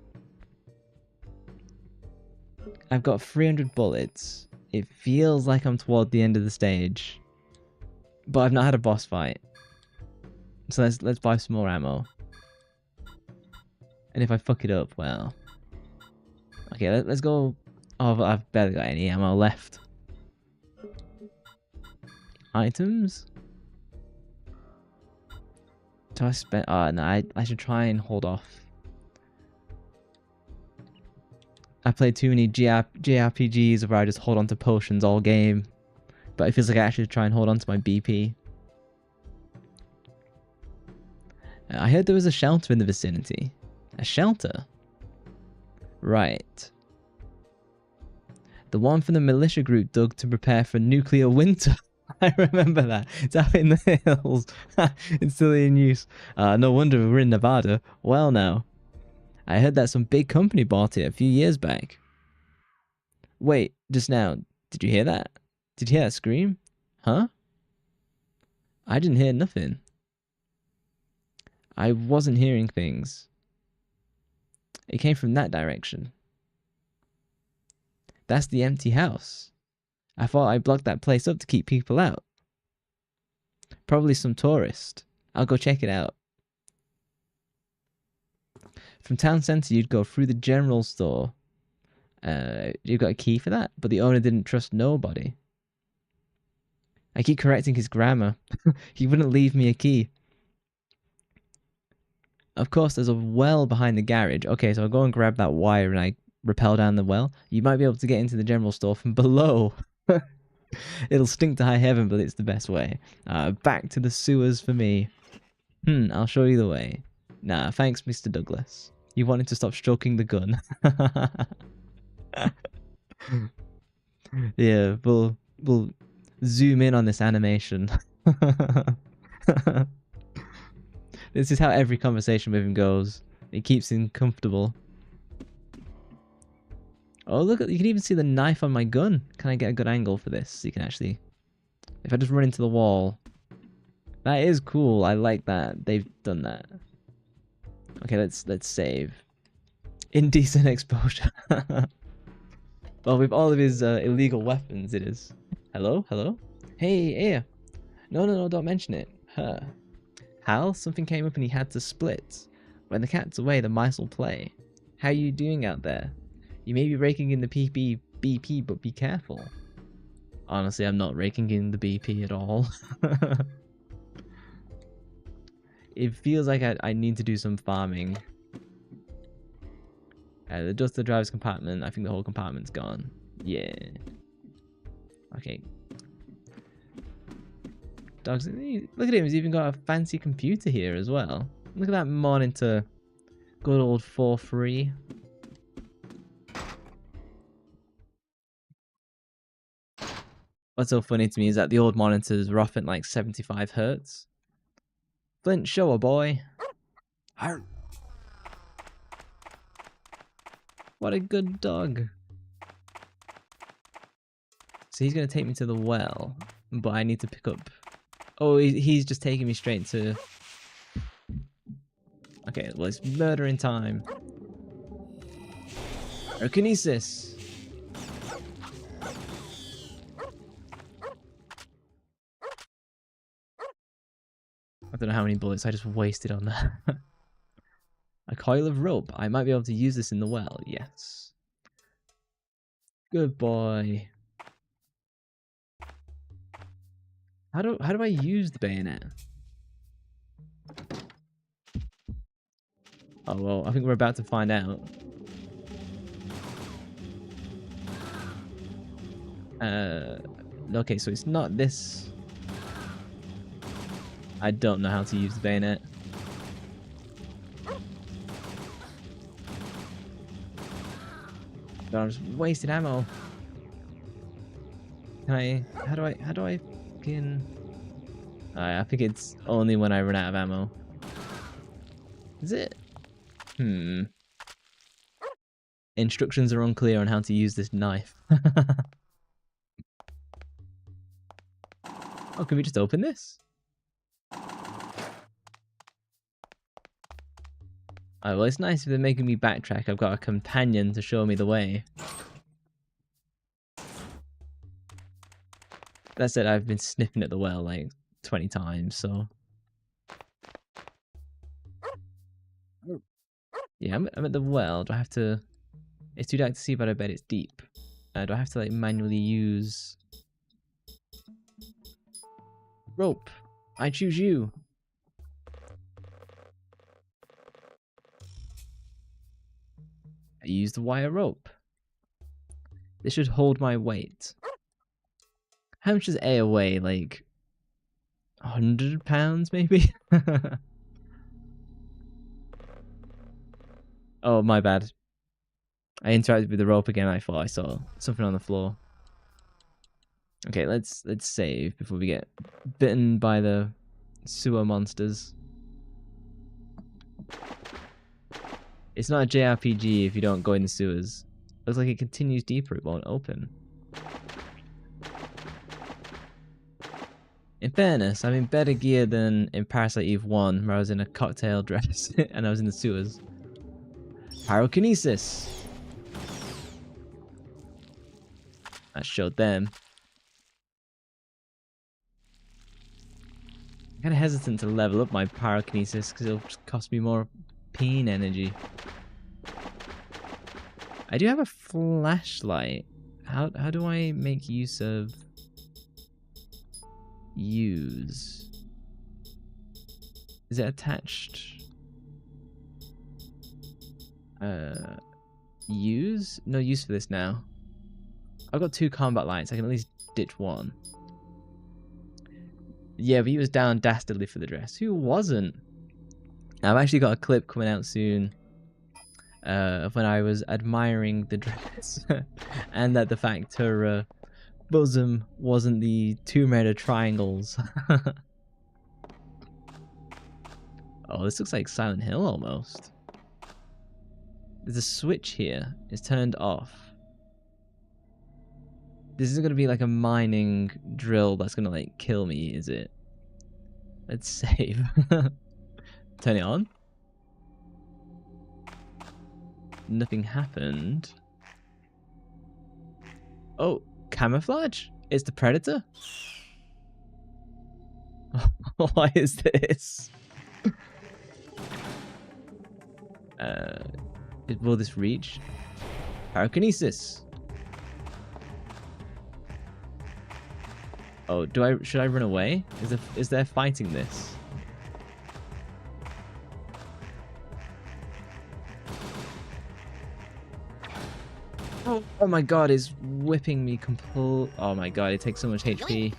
I've got 300 bullets. It feels like I'm toward the end of the stage. But I've not had a boss fight. So let's buy some more ammo. And if I fuck it up, well... Okay, let's go... Oh, I've barely got any ammo left. Items? Do I spend... Oh, no, I should try and hold off. I played too many JRPGs where I just hold on to potions all game. But it feels like I actually try and hold on to my BP. I heard there was a shelter in the vicinity. A shelter? Right. The one from the militia group dug to prepare for nuclear winter. I remember that. It's out in the hills. It's still in use. No wonder we're in Nevada. Well now. I heard that some big company bought it a few years back. Wait, just now. Did you hear that? Did you hear that scream? Huh? I didn't hear nothing. I wasn't hearing things. It came from that direction. That's the empty house. I thought I blocked that place up to keep people out. Probably some tourist. I'll go check it out. From town centre, you'd go through the general store. You've got a key for that, but the owner didn't trust nobody. I keep correcting his grammar. He wouldn't leave me a key. Of course, there's a well behind the garage. Okay, so I'll go and grab that wire and I rappel down the well. You might be able to get into the general store from below. It'll stink to high heaven, but it's the best way. Back to the sewers for me. I'll show you the way. Nah, thanks, Mr. Douglas. You wanted to stop stroking the gun. Yeah, we'll zoom in on this animation. This is how every conversation with him goes. It keeps him comfortable. Oh, look, you can even see the knife on my gun. Can I get a good angle for this? So you can actually... If I just run into the wall... That is cool. I like that. They've done that. Okay, let's save. Indecent exposure. Well, with all of his illegal weapons, it is. Hello? Hello? Hey, here. No, don't mention it. Huh. Hal, something came up and he had to split. When the cat's away, the mice will play. How you doing out there? You may be raking in the BP, but be careful. Honestly, I'm not raking in the BP at all. It feels like I need to do some farming. Just the driver's compartment. I think the whole compartment's gone. Yeah. Okay. Dogs. Look at him. He's even got a fancy computer here as well. Look at that monitor. Good old 4-3. What's so funny to me is that the old monitors were often like 75 hertz. Flint, show a boy. What a good dog. So he's going to take me to the well, but I need to pick up... Oh, he's just taking me straight to... Okay, well, it's murdering time. Kinesis. I don't know how many bullets I just wasted on that. A coil of rope. I might be able to use this in the well. Yes. Good boy. How do I use the bayonet? Oh well, I think we're about to find out. Okay, so it's not this. I don't know how to use the bayonet. God, I'm just wasting ammo. Can I? How do I fucking... I think it's only when I run out of ammo. Is it? Instructions are unclear on how to use this knife. Oh, can we just open this? Oh, well, it's nice if they're making me backtrack. I've got a companion to show me the way. That said, I've been sniffing at the well like 20 times, so... Yeah, I'm at the well. Do I have to... It's too dark to see, but I bet it's deep. Do I have to like manually use... Rope. I choose you. I use the wire rope. This should hold my weight. How much does air weigh? Like 100 pounds, maybe? Oh, my bad. I interacted with the rope again. I thought I saw something on the floor. Okay, let's save before we get bitten by the sewer monsters. It's not a JRPG if you don't go in the sewers. Looks like it continues deeper, it won't open. In fairness, I'm in better gear than in Parasite Eve 1, where I was in a cocktail dress and I was in the sewers. Pyrokinesis! That showed them. I'm kind of hesitant to level up my pyrokinesis because it'll just cost me more pain energy. I do have a flashlight. How do I make use of use? Is it attached? Use? No use for this now. I've got 2 combat lights. I can at least ditch one. Yeah, but he was down dastardly for the dress. Who wasn't? I've actually got a clip coming out soon of when I was admiring the dress and that the fact her bosom wasn't the Tomb Raider triangles. Oh, this looks like Silent Hill almost. There's a switch here. It's turned off. This is gonna be like a mining drill that's gonna like kill me, is it? Let's save. Turn it on. Nothing happened. Oh, camouflage? It's the predator? Why is this? Will this reach? Pyrokinesis. Oh, should I run away? Is there fighting this? Oh my god, it's whipping me complete. Oh my god, it takes so much HP.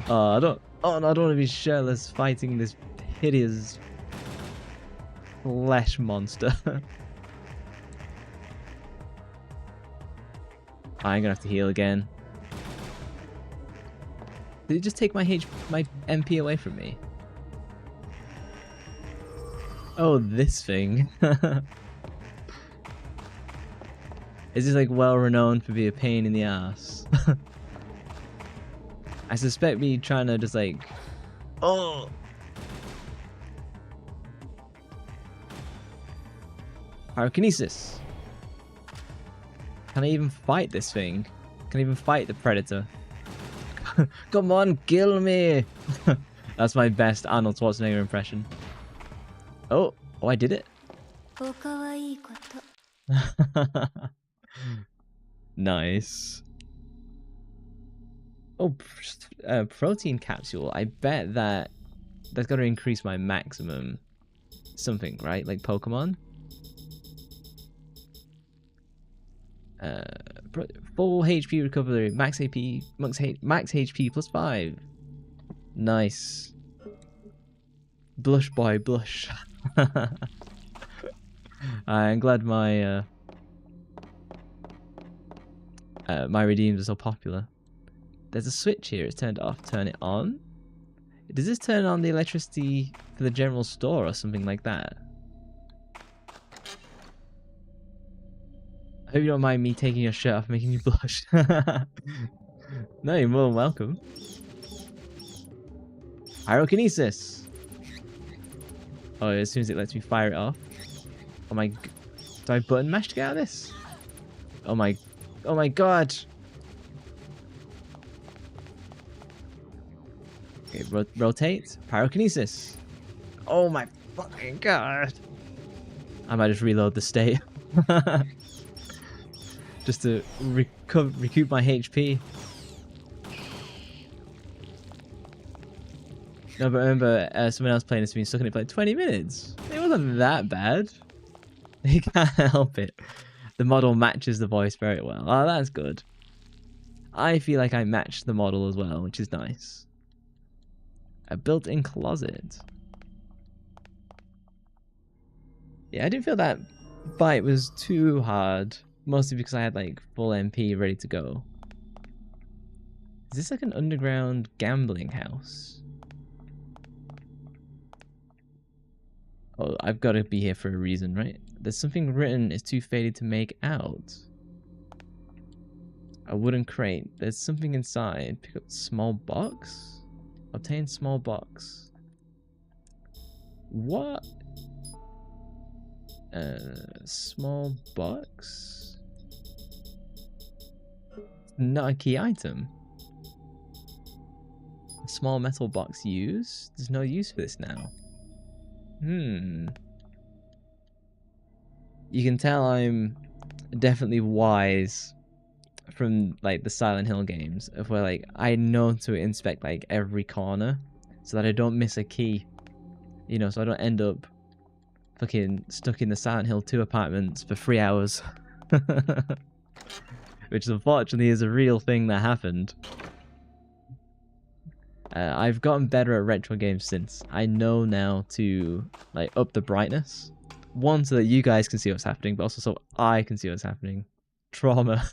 Oh, I don't want to be shirtless fighting this hideous flesh monster. I'm gonna have to heal again. Did it just take my MP away from me? Oh, this thing. Is this like well renowned for being a pain in the ass? I suspect me trying to just like, oh. Pyrokinesis. Can I even fight this thing? Can I even fight the predator? Come on, kill me! That's my best Arnold Schwarzenegger impression. Oh, I did it. Nice. Oh, protein capsule. I bet that's got to increase my maximum something, right? Like Pokemon. Full HP recovery, max HP plus 5. Nice. Blush boy, blush. I'm glad my my redeems are so popular. There's a switch here. It's turned off. Turn it on. Does this turn on the electricity for the general store or something like that? I hope you don't mind me taking your shirt off, making you blush. No, you're more than welcome. Pyrokinesis. Oh, as soon as it lets me fire it off. Oh my... Do I button mash to get out of this? Oh my god. Okay, rotate. Pyrokinesis. Oh my fucking god. I might just reload the state. Just to recoup my HP. No, but remember, someone else playing this has been stuck in it for like 20 minutes. It wasn't that bad. You can't help it. The model matches the voice very well. Oh, that's good. I feel like I matched the model as well, which is nice. A built-in closet. Yeah, I didn't feel that fight was too hard. Mostly because I had like full MP ready to go. Is this like an underground gambling house? Oh, I've got to be here for a reason, right? There's something written, it's too faded to make out. A wooden crate. There's something inside. Pick up small box? Obtain small box. What? Small box? Not a key item. A small metal box used? There's no use for this now. You can tell I'm definitely wise from like the Silent Hill games, of where like I know to inspect like every corner so that I don't miss a key. You know, so I don't end up fucking stuck in the Silent Hill 2 apartments for 3 hours. Which unfortunately is a real thing that happened. I've gotten better at retro games since. I know now to like up the brightness. One, so that you guys can see what's happening, but also so I can see what's happening. Trauma.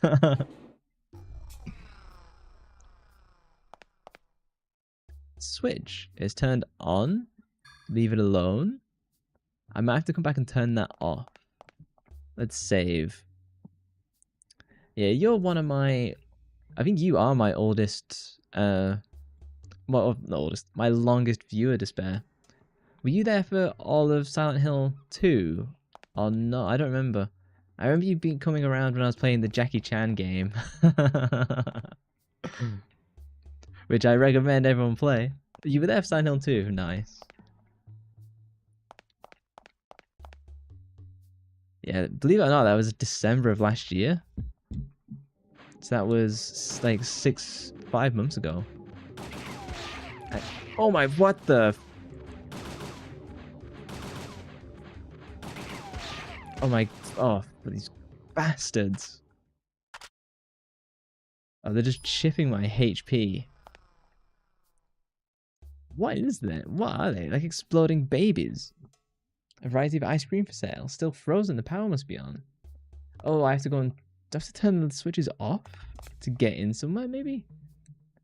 Switch is turned on. Leave it alone. I might have to come back and turn that off. Let's save. Yeah, you're one of my... I think you are my oldest... well, not oldest. My longest viewer, Despair. Were you there for all of Silent Hill 2? Or not? I don't remember. I remember you being coming around when I was playing the Jackie Chan game. Which I recommend everyone play. You were there for Silent Hill 2? Nice. Yeah, believe it or not, that was December of last year. So that was like 5 months ago. Oh my, what the... Oh my, oh, these bastards. Oh, they're just chipping my HP. What is that? What are they? Like exploding babies. A variety of ice cream for sale. Still frozen, the power must be on. Oh, I have to go and... Do I have to turn the switches off to get in somewhere, maybe?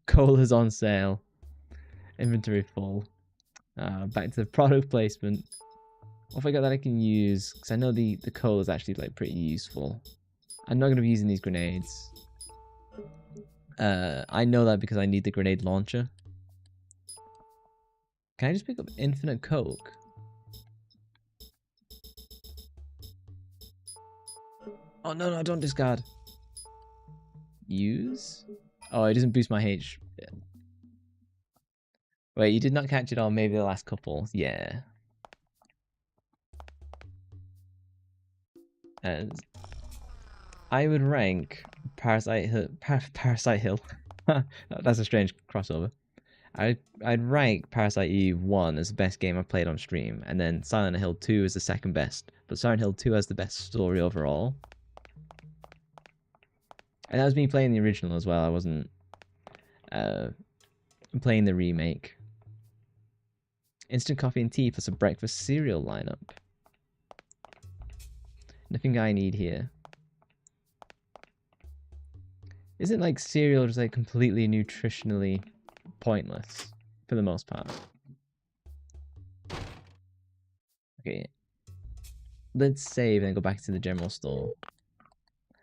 Cola's on sale. Inventory full. Back to the product placement. What have I got that I can use? Because I know the cola is actually like pretty useful. I'm not going to be using these grenades. I know that because I need the grenade launcher. Can I just pick up infinite coke? Oh no, no, don't discard. Use? Oh, it doesn't boost my H. Wait, you did not catch it on maybe the last couple. Yeah. I would rank Parasite Hill. Parasite Hill. That's a strange crossover. I'd rank Parasite Eve 1 as the best game I've played on stream, and then Silent Hill 2 is the second best. But Silent Hill 2 has the best story overall. And that was me playing the original as well. I wasn't playing the remake. Instant coffee and tea plus a breakfast cereal lineup. Nothing I need here. Isn't like cereal just like completely nutritionally pointless for the most part? Okay. Let's save and go back to the general store.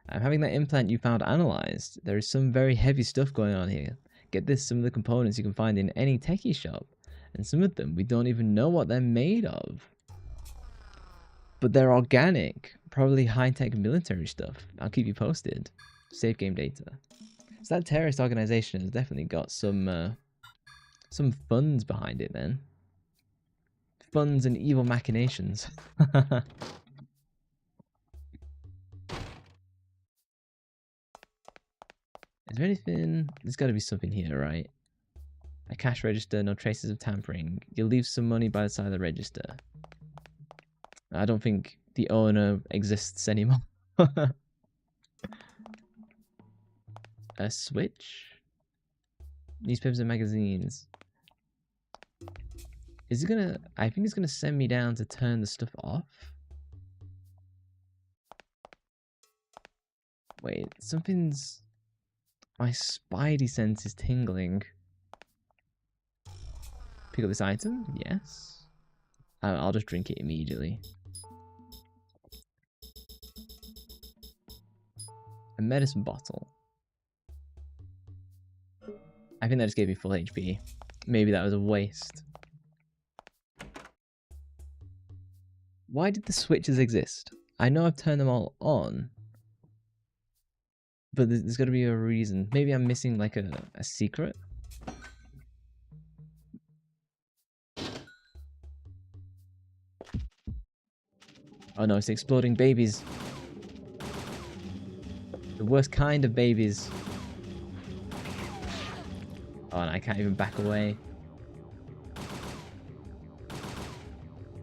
I'm having that implant you found analyzed. There is some very heavy stuff going on here. Get this, some of the components you can find in any techie shop. And some of them we don't even know what they're made of. But they're organic. Probably high-tech military stuff. I'll keep you posted. Save game data. So that terrorist organization has definitely got some funds behind it then. Funds and evil machinations. Is there anything? There's got to be something here, right? A cash register, no traces of tampering. You'll leave some money by the side of the register. I don't think the owner exists anymore. A switch? Newspapers and magazines. Is it gonna... I think it's gonna send me down to turn the stuff off. Wait, something's... My spidey sense is tingling. Pick up this item? Yes. I'll just drink it immediately. A medicine bottle. I think that just gave me full HP. Maybe that was a waste. Why did the switches exist? I know I've turned them all on. But there's got to be a reason. Maybe I'm missing like a secret? Oh no, it's exploding babies. The worst kind of babies. Oh, and I can't even back away.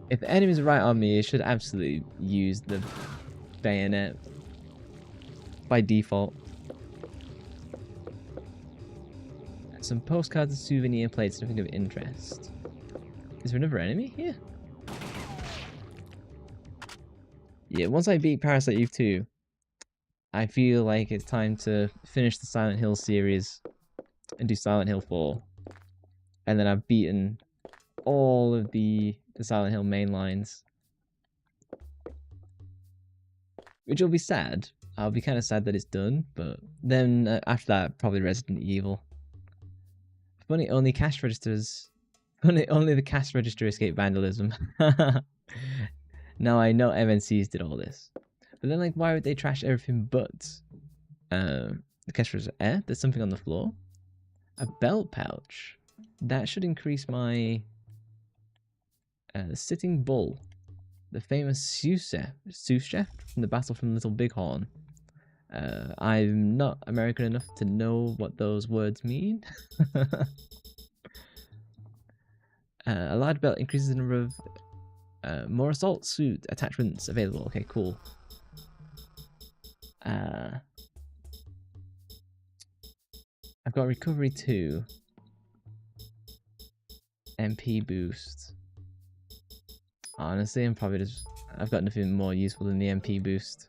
If the enemy's right on me, it should absolutely use the bayonet by default. Some postcards and souvenir plates, nothing of interest. Is there another enemy here? Yeah, once I beat Parasite Eve 2, I feel like it's time to finish the Silent Hill series and do Silent Hill 4. And then I've beaten all of the the Silent Hill main lines. Which will be sad. I'll be kind of sad that it's done, but then after that, probably Resident Evil. Funny, only cash registers. Only the cash register escaped vandalism. Now I know MNCs did all this, but then like, why would they trash everything but the cash register? There's something on the floor. A belt pouch. That should increase my sitting bull. The famous sous chef from the Battle from Little Bighorn. I'm not American enough to know what those words mean. A large belt increases the number of more assault suit attachments available. Okay, cool. I've got recovery 2. MP boost. Honestly, I've got nothing more useful than the MP boost.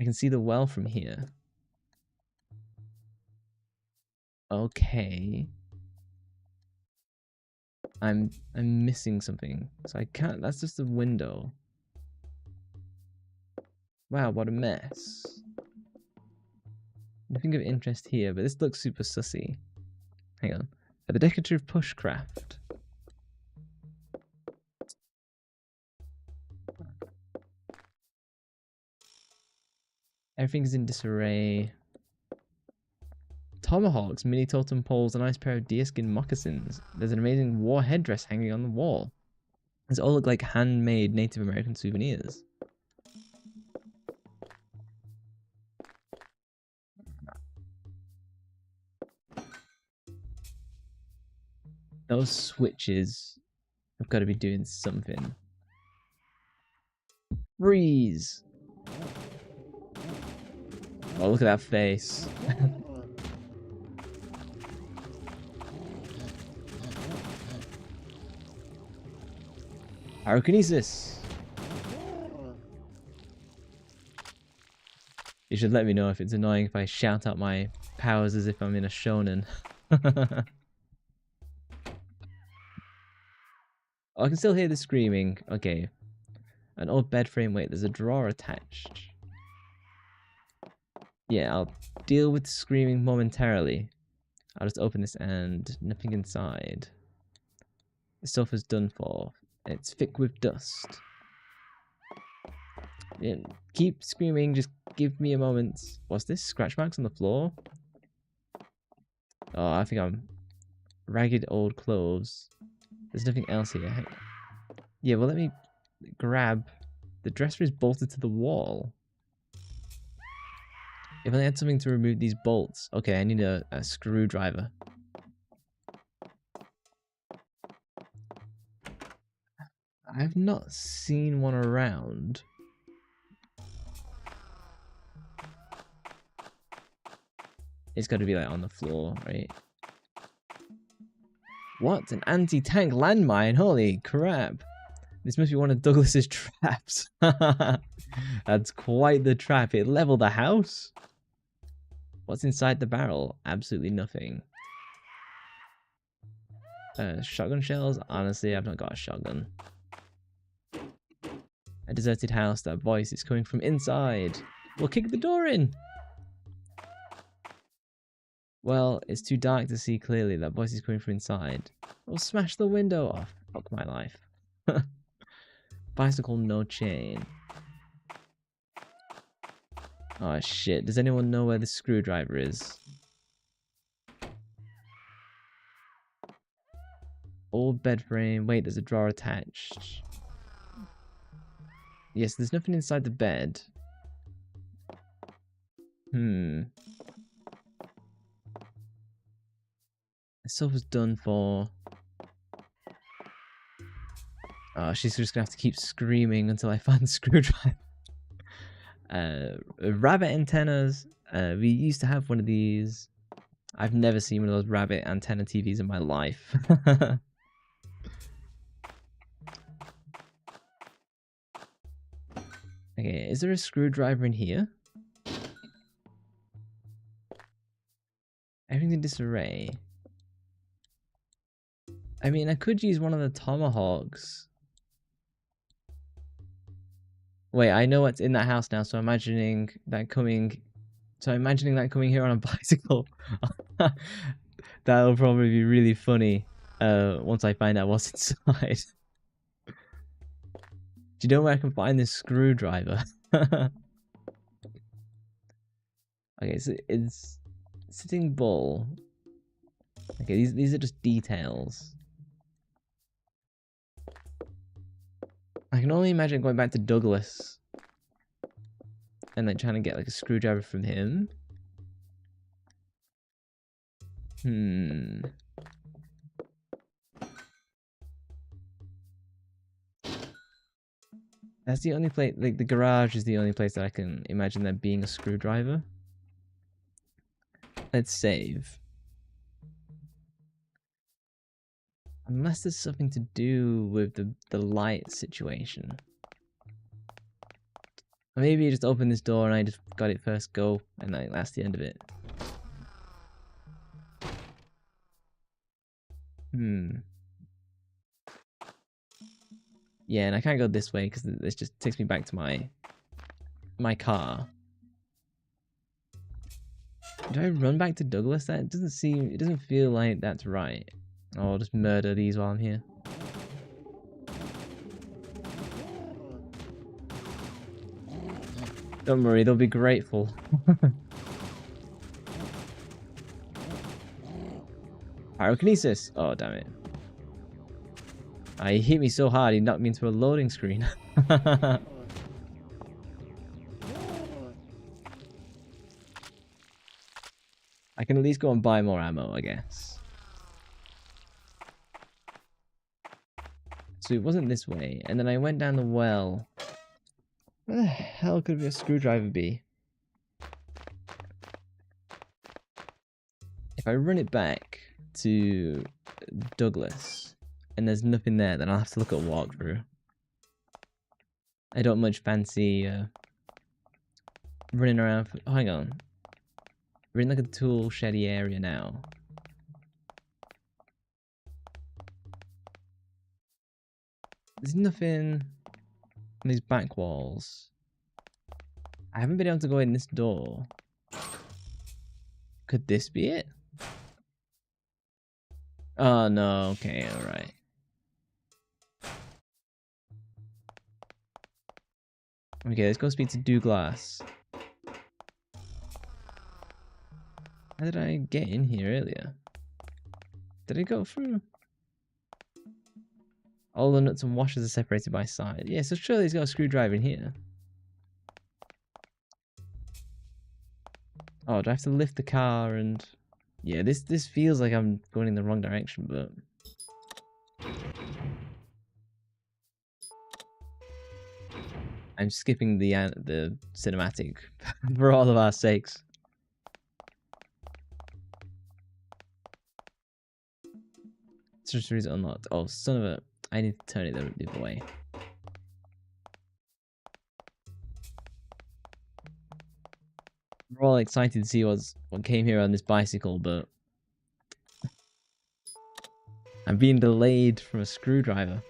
I can see the well from here. Okay. I'm missing something. So I can't, that's just a window. Wow, what a mess. Nothing of interest here, but this looks super sussy. Hang on. The decorative pushcraft. Everything's in disarray. Tomahawks, mini totem poles, a nice pair of deerskin moccasins. There's an amazing war headdress hanging on the wall. These all look like handmade Native American souvenirs. Those switches have got to be doing something. Freeze! Oh, look at that face. Pyrokinesis! You should let me know if it's annoying if I shout out my powers as if I'm in a shonen. Oh, I can still hear the screaming. Okay. An old bed frame. Wait, there's a drawer attached. Yeah, I'll deal with screaming momentarily. I'll just open this and nothing inside. The sofa's done for. It's thick with dust. Yeah, keep screaming, just give me a moment. What's this? Scratch marks on the floor? Oh, I think I'm ragged old clothes. There's nothing else here. Yeah, well, let me grab. The dresser is bolted to the wall. If I had something to remove these bolts. Okay, I need a screwdriver. I've not seen one around. It's got to be like on the floor, right? What? An anti-tank landmine? Holy crap. This must be one of Douglas's traps. That's quite the trap. It leveled the house. What's inside the barrel? Absolutely nothing. Shotgun shells? Honestly, I've not got a shotgun. A deserted house. That voice is coming from inside. We'll kick the door in. Well, it's too dark to see clearly. That voice is coming from inside. We'll smash the window off. Fuck my life. Bicycle, no chain. Oh shit. Does anyone know where the screwdriver is? Old bed frame. Wait, there's a drawer attached. Yes, there's nothing inside the bed. The sofa's done for. Oh, she's just gonna have to keep screaming until I find the screwdriver. Rabbit antennas. We used to have one of these. I've never seen one of those rabbit antenna TVs in my life. Okay, is there a screwdriver in here? Everything in disarray. I mean, I could use one of the tomahawks. Wait, I know what's in that house now, so imagining that coming... So imagining that coming here on a bicycle. That'll probably be really funny once I find out what's inside. Do you know where I can find this screwdriver? Okay, so it's sitting bull. Okay, these are just details. I can only imagine going back to Douglas and like trying to get like a screwdriver from him. That's the only place, like the garage is the only place that I can imagine there being a screwdriver. Let's save. Unless there's something to do with the light situation. Or maybe you just open this door and I just got it first go and like that's the end of it. Yeah, and I can't go this way because this just takes me back to my car. Do I run back to Douglas? That doesn't seem... It doesn't feel like that's right. Oh, I'll just murder these while I'm here. Don't worry, they'll be grateful. Pyrokinesis! Oh, damn it. He hit me so hard, he knocked me into a loading screen. I can at least go and buy more ammo, I guess. So it wasn't this way, and then I went down the well. Where the hell could a screwdriver be? If I run it back to Douglas, and there's nothing there, then I'll have to look at walkthrough. I don't much fancy running around. Oh, hang on. We're in like a tool sheddy area now. There's nothing on these back walls. I haven't been able to go in this door. Could this be it? Oh no, okay, alright. Okay, let's go speak to Douglas. How did I get in here earlier? Did I go through? All the nuts and washers are separated by side. Yeah, so surely he's got a screwdriver in here. Oh, do I have to lift the car and... Yeah, this feels like I'm going in the wrong direction, but... I'm skipping the cinematic for all of our sakes. Sorcery is unlocked. Oh, son of a... I need to turn it the other way. We're all excited to see what came here on this bicycle, but... I'm being delayed from a screwdriver.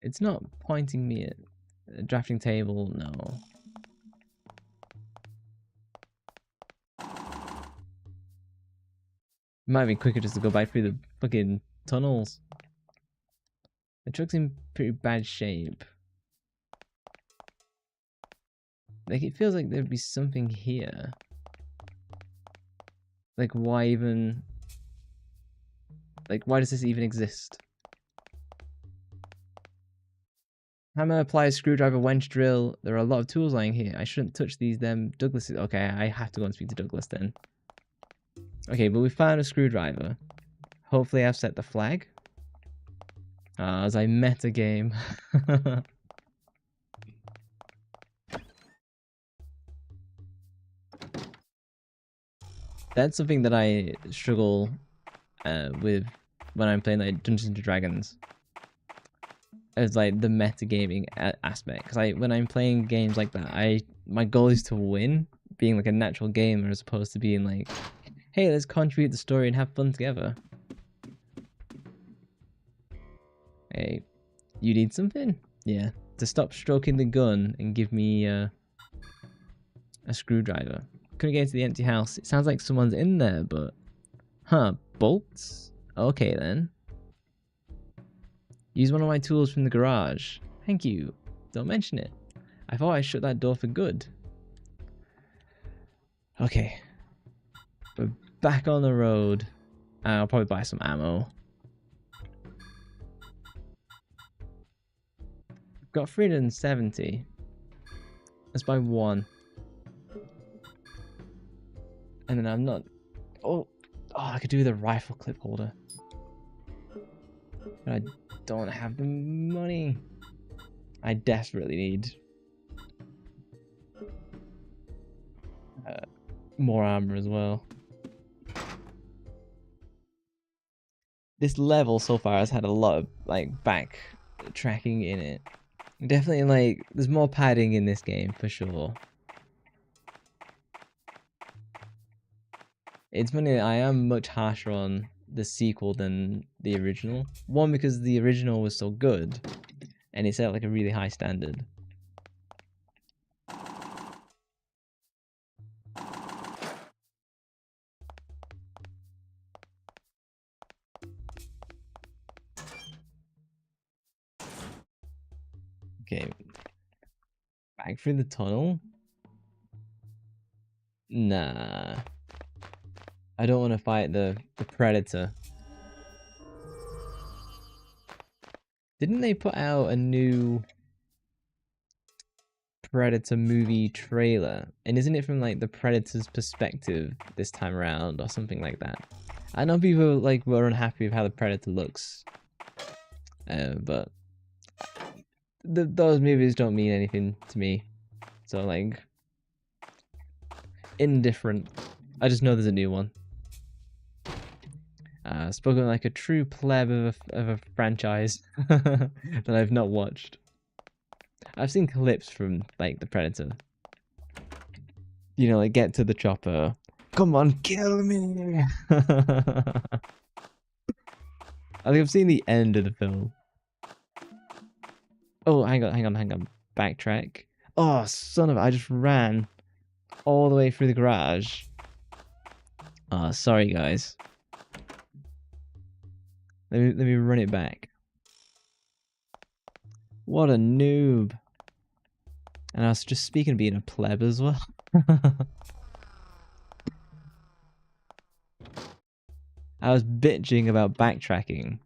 It's not pointing me at a drafting table, no. It might be quicker just to go back through the fucking tunnels. The truck's in pretty bad shape. Like, it feels like there'd be something here. Like, why even... Like, why does this even exist? Hammer, pliers, screwdriver, wench, drill. There are a lot of tools lying here. I shouldn't touch these, them. Douglas is... Okay, I have to go and speak to Douglas then. Okay, but we found a screwdriver. Hopefully I've set the flag. As I meta game. That's something that I struggle with when I'm playing like Dungeons and Dragons. It's like the metagaming aspect. Because when I'm playing games like that, my goal is to win, being like a natural gamer as opposed to being like, hey, let's contribute the story and have fun together. Hey, you need something? Yeah, to stop stroking the gun and give me a screwdriver. Couldn't get into the empty house. It sounds like someone's in there, but... Huh, bolts? Okay then. Use one of my tools from the garage. Thank you. Don't mention it. I thought I shut that door for good. Okay. We're back on the road. I'll probably buy some ammo. Got 370. Let's buy one. And then I'm not... Oh, I could do the rifle clip holder. But I don't have the money. I desperately need more armor as well. This level so far has had a lot of like back tracking in it. Definitely like there's more padding in this game for sure. It's funny that I am much harsher on the sequel than the original. One, because the original was so good and it set like a really high standard. Okay. Back through the tunnel? Nah. I don't want to fight the predator. Didn't they put out a new Predator movie trailer? And isn't it from like the Predator's perspective this time around or something like that? I know people like were unhappy with how the Predator looks. But those movies don't mean anything to me. So like indifferent. I just know there's a new one. Spoken like a true pleb of a franchise that I've not watched. I've seen clips from like the Predator. You know, like get to the chopper. Come on, kill me! I think I've seen the end of the film. Oh, hang on. Backtrack. Oh, son of I just ran all the way through the garage. Oh, sorry guys. Let me run it back. What a noob. And I was just speaking of being a pleb as well. I was bitching about backtracking.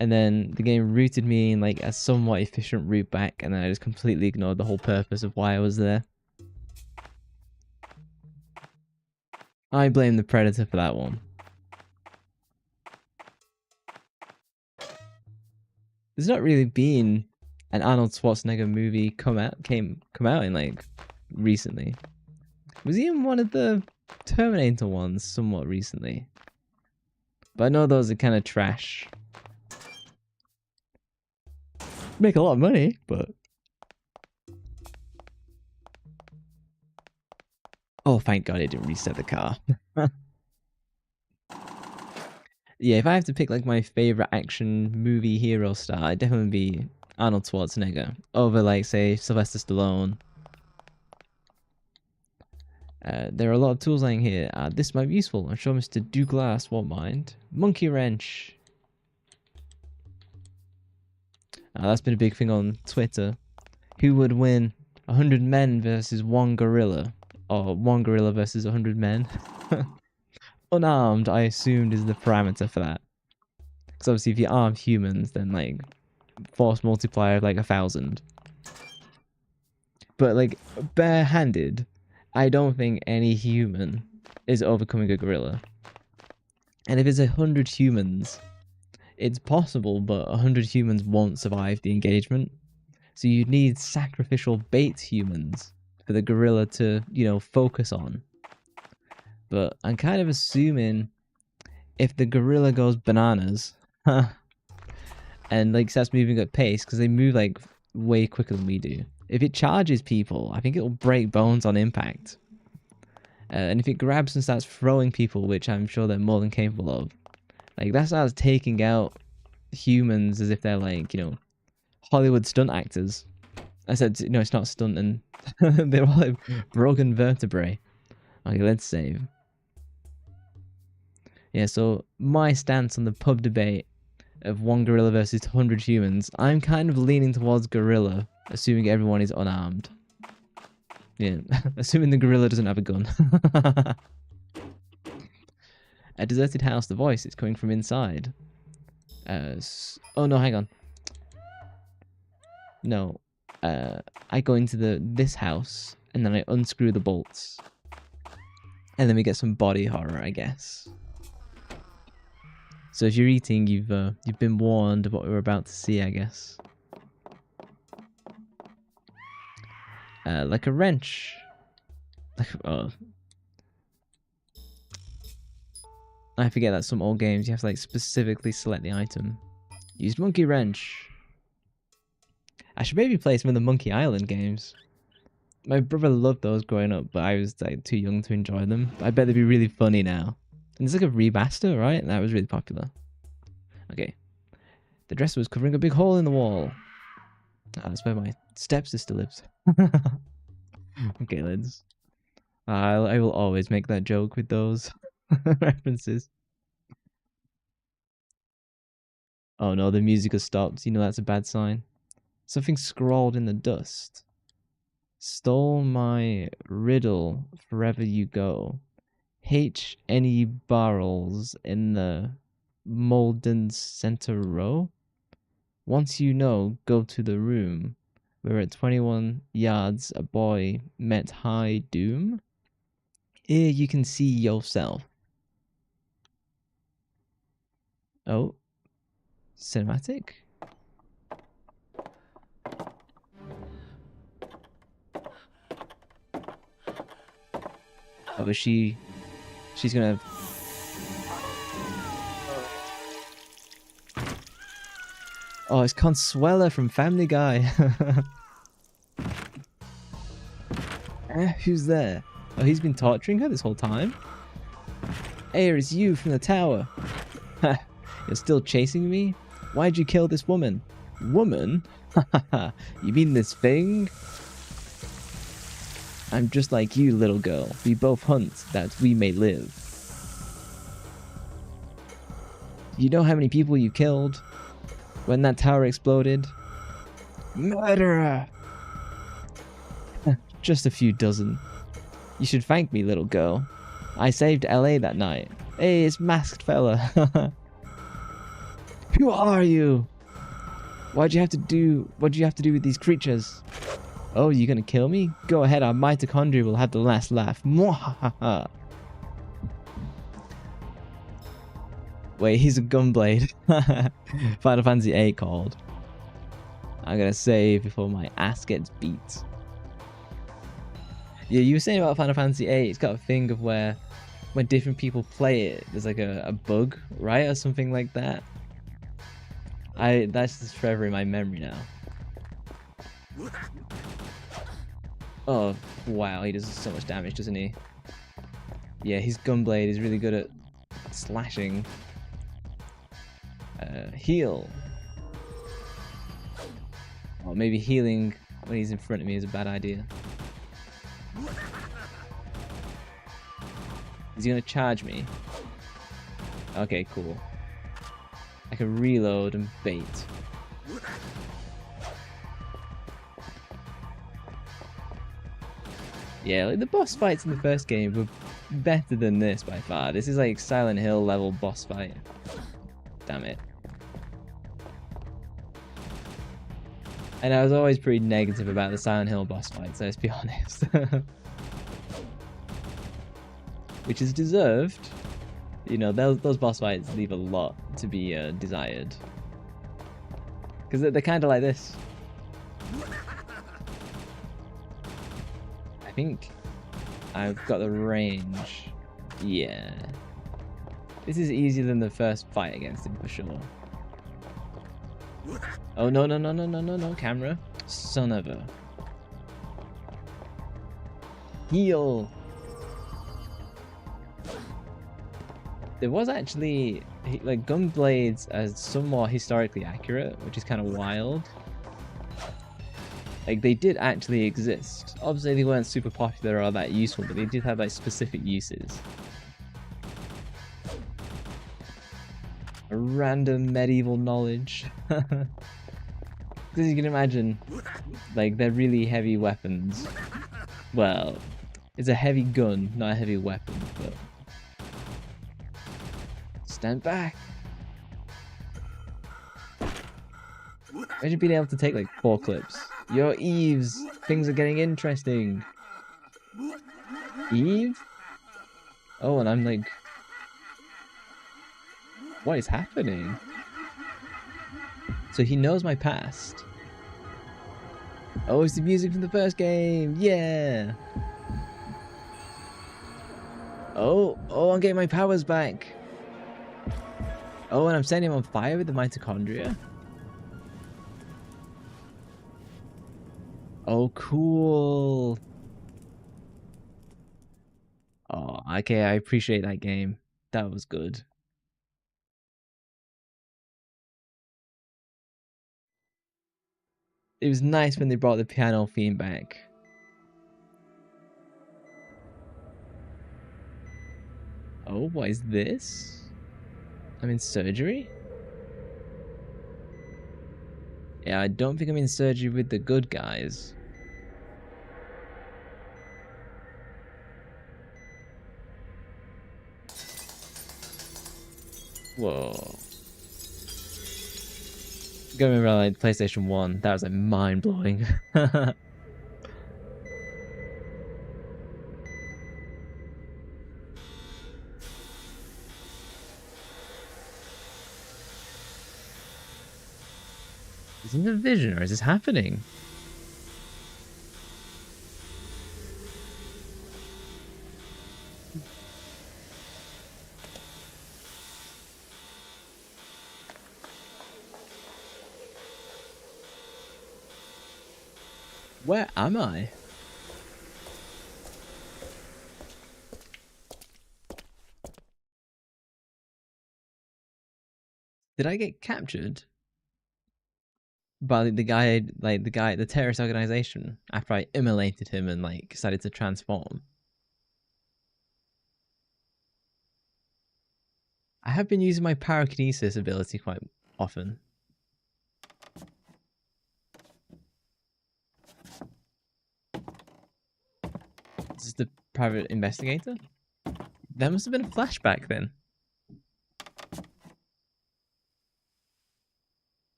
And then the game routed me in like a somewhat efficient route back, and then I just completely ignored the whole purpose of why I was there. I blame the Predator for that one. There's not really been an Arnold Schwarzenegger movie come out in like recently. Was he in one of the Terminator ones somewhat recently? But I know those are kind of trash. Make a lot of money, but... Oh, thank God it didn't reset the car. Yeah, if I have to pick like my favorite action movie hero star, it'd definitely be Arnold Schwarzenegger over like say Sylvester Stallone. There are a lot of tools lying here. This might be useful. I'm sure Mr. Douglas won't mind. Monkey wrench. That's been a big thing on Twitter. Who would win? 100 men versus one gorilla, or one gorilla versus 100 men? Unarmed, I assumed, is the parameter for that. Because obviously, if you arm humans, then like force multiplier of like 1,000. But like barehanded, I don't think any human is overcoming a gorilla. And if it's 100 humans, it's possible, but 100 humans won't survive the engagement. So you need sacrificial bait humans for the gorilla to, you know, focus on. But I'm kind of assuming if the gorilla goes bananas and like starts moving at pace, because they move like way quicker than we do. If it charges people, I think it'll break bones on impact. And if it grabs and starts throwing people, which I'm sure they're more than capable of, like that starts taking out humans as if they're like, you know, Hollywood stunt actors. I said, no, it's not stunting. They're all like broken vertebrae. Okay, let's save. Yeah, so my stance on the pub debate of one gorilla versus 100 humans, I'm kind of leaning towards gorilla, assuming everyone is unarmed. Yeah, assuming the gorilla doesn't have a gun. A deserted house, the voice is coming from inside. Oh no, hang on. No, I go into this house and then I unscrew the bolts, and then we get some body horror, I guess. So if you're eating, you've been warned of what we're about to see, I guess. Like a wrench. Like I forget that some old games you have to like specifically select the item. Used monkey wrench. I should maybe play some of the Monkey Island games. My brother loved those growing up, but I was like too young to enjoy them. I bet they'd be really funny now. And it's like a remaster, right? That was really popular. Okay. The dresser was covering a big hole in the wall. That's where my stepsister lives. Okay, lads. I will always make that joke with those references. Oh no, the music has stopped. You know that's a bad sign. Something scrawled in the dust. Stole my riddle, forever you go. H any barrels in the Molden Center row? Once you know, go to the room where at 21 yards a boy met high doom. Here you can see yourself. Oh. Cinematic? Oh, is she's gonna... Oh, it's Consuela from Family Guy. Who's there? Oh, he's been torturing her this whole time? Hey, it's you from the tower. You're still chasing me? Why'd you kill this woman? Woman? You mean this thing? I'm just like you, little girl. We both hunt that we may live. You know how many people you killed when that tower exploded? Murderer! Just a few dozen. You should thank me, little girl. I saved LA that night. Hey, it's masked fella. Who are you? What'd you have to do with these creatures? Oh, you gonna kill me? Go ahead, our mitochondria will have the last laugh. Mwahaha. Wait, he's a gunblade. Final Fantasy VIII called. I'm gonna save before my ass gets beat. Yeah, you were saying about Final Fantasy VIII, it's got a thing of where when different people play it, there's like a bug, right? Or something like that. That's just forever in my memory now. Oh, wow, he does so much damage, doesn't he? Yeah, his gunblade is really good at slashing. Heal. Or maybe healing when he's in front of me is a bad idea. Is he gonna charge me? Okay, cool. I can reload and bait. Yeah, like the boss fights in the first game were better than this by far. This is like Silent Hill level boss fight. Damn it. And I was always pretty negative about the Silent Hill boss fights, let's be honest. Which is deserved. You know, those boss fights leave a lot to be desired. Because they're kind of like this. I think I've got the range. Yeah. This is easier than the first fight against him for sure. Oh, no, camera. Son of a... Heal! There was actually like gun blades are somewhat historically accurate, which is kind of wild. Like they did actually exist. Obviously they weren't super popular or that useful, but they did have like specific uses. A random medieval knowledge. Because you can imagine, like they're really heavy weapons. Well, it's a heavy gun, not a heavy weapon, but stand back. Imagine being able to take like 4 clips. Yo, Eves, things are getting interesting. Eve? Oh, and I'm like, what is happening? So he knows my past. Oh, it's the music from the first game. Yeah. Oh, I'm getting my powers back. Oh, and I'm setting him on fire with the mitochondria. Oh, cool. Oh, okay, I appreciate that game. That was good. It was nice when they brought the piano theme back. Oh, what is this? I'm in surgery? Yeah, I don't think I'm in surgery with the good guys. Whoa. Gotta remember like PlayStation 1, that was like mind blowing. Is it a vision or is this happening? Where am I? Did I get captured by the guy, the terrorist organization after I immolated him and like decided to transform? I have been using my pyrokinesis ability quite often. This is the private investigator? There must have been a flashback then.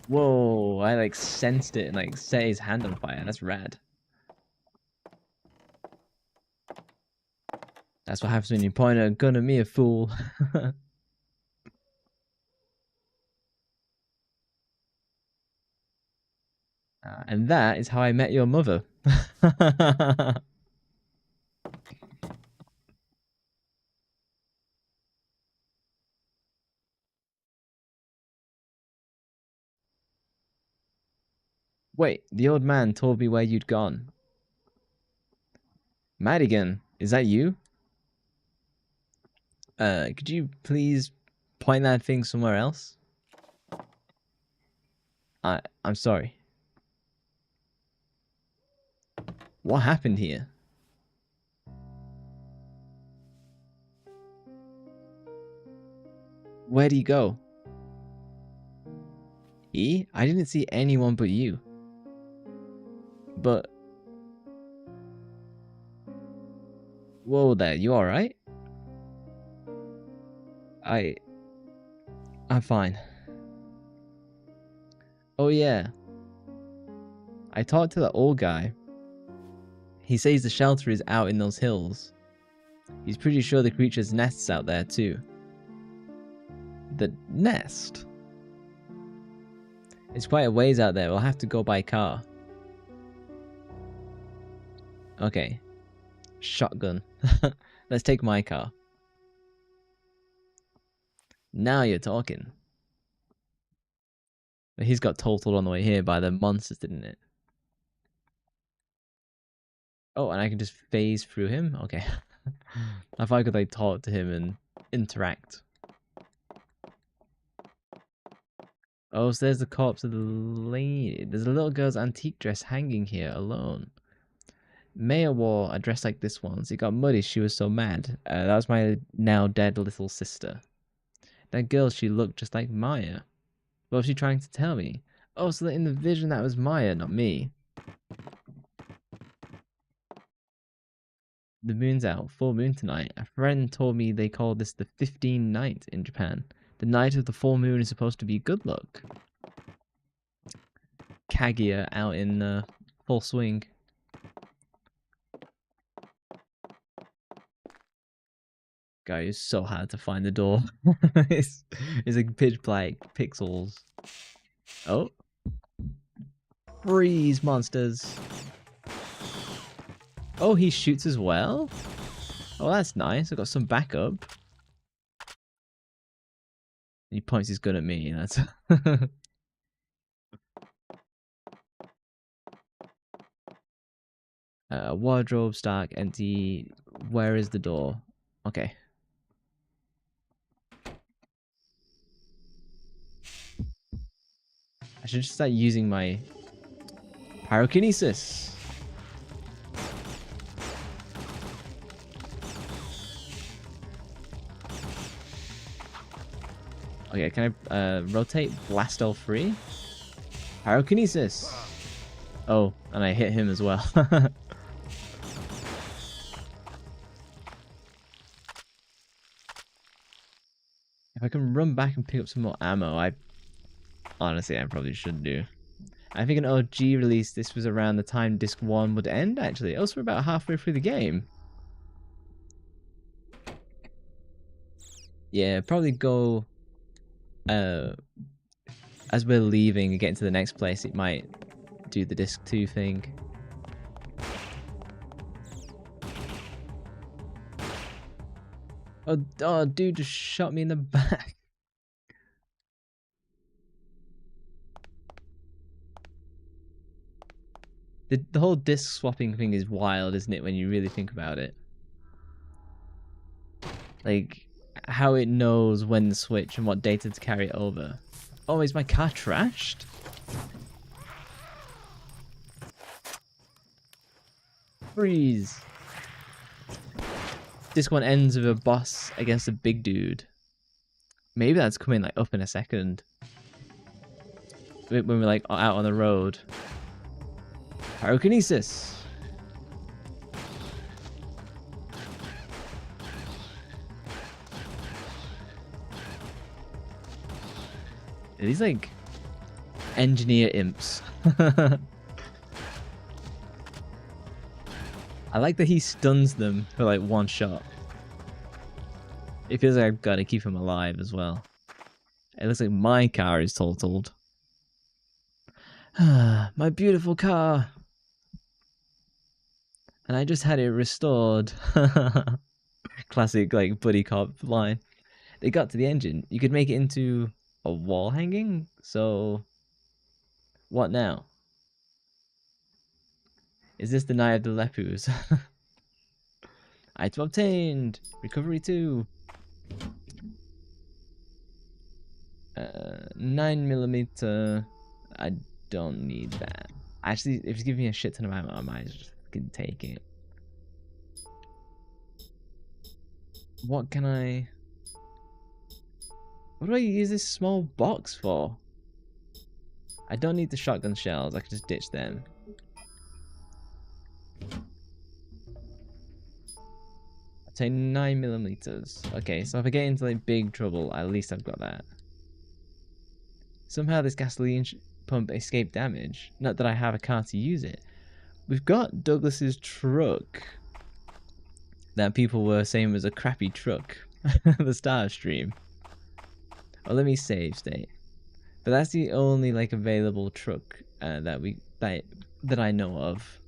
Whoa, I like sensed it and like set his hand on fire. That's rad. That's what happens when you point a gun at me, a fool. And that is how I met your mother. Wait, the old man told me where you'd gone. Madigan, is that you? Could you please point that thing somewhere else? I'm sorry. What happened here? Where'd he go? I didn't see anyone but you. But... Whoa there, you alright? I... I'm fine. Oh yeah. I talked to the old guy. He says the shelter is out in those hills. He's pretty sure the creature's nest's out there too. The nest? It's quite a ways out there. We'll have to go by car. Okay. Shotgun. Let's take my car. Now you're talking. He's got totaled on the way here by the monsters, didn't it? Oh, and I can just phase through him? Okay. I thought I could like talk to him and interact. Oh, so there's the corpse of the lady. There's a little girl's antique dress hanging here alone. Maya wore a dress like this once. It got muddy. She was so mad. That was my now dead little sister. That girl, she looked just like Maya. What was she trying to tell me? Oh, so that in the vision that was Maya, not me. The moon's out. Full moon tonight. A friend told me they call this the 15 night in Japan. The night of the full moon is supposed to be good luck. Kaguya out in full swing. Guy is so hard to find the door. it's like pitch black pixels. Oh. Freeze, monsters. Oh, he shoots as well? Oh, that's nice. I got some backup. He points his gun at me. That's wardrobe, stock, empty. Where is the door? Okay. I should just start using my pyrokinesis. Okay, can I rotate blast all three? Pyrokinesis. Oh, and I hit him as well. If I can run back and pick up some more ammo, honestly, I probably should do. I think an OG release, this was around the time Disc 1 would end, actually. Also, we're about halfway through the game. Yeah, probably go... as we're leaving and getting to the next place, it might do the Disc 2 thing. Oh, dude just shot me in the back. The whole disc swapping thing is wild, isn't it, when you really think about it? Like, how it knows when to switch and what data to carry it over. Oh, is my car trashed? Freeze. Disc 1 ends with a boss against a big dude. Maybe that's coming like up in a second. When we're like out on the road. Pyrokinesis. Are these like engineer imps? I like that he stuns them for like one shot. It feels like I've got to keep him alive as well. It looks like my car is totaled. My beautiful car. And I just had it restored. Classic like buddy cop line. They got to the engine. You could make it into a wall hanging. So what now? Is this the night of the Lepus? Item obtained. Recovery 2. 9mm. I don't need that. Actually, if it's giving me a shit ton of ammo, I might just fucking take it. What can I... What do I use this small box for? I don't need the shotgun shells. I can just ditch them. I'll take 9mm. Okay, so if I get into like big trouble, at least I've got that. Somehow this gasoline pump escaped damage. Not that I have a car to use it. We've got Douglas's truck that people were saying was a crappy truck. The Star Stream. Oh, let me save state. But that's the only like available truck that I know of.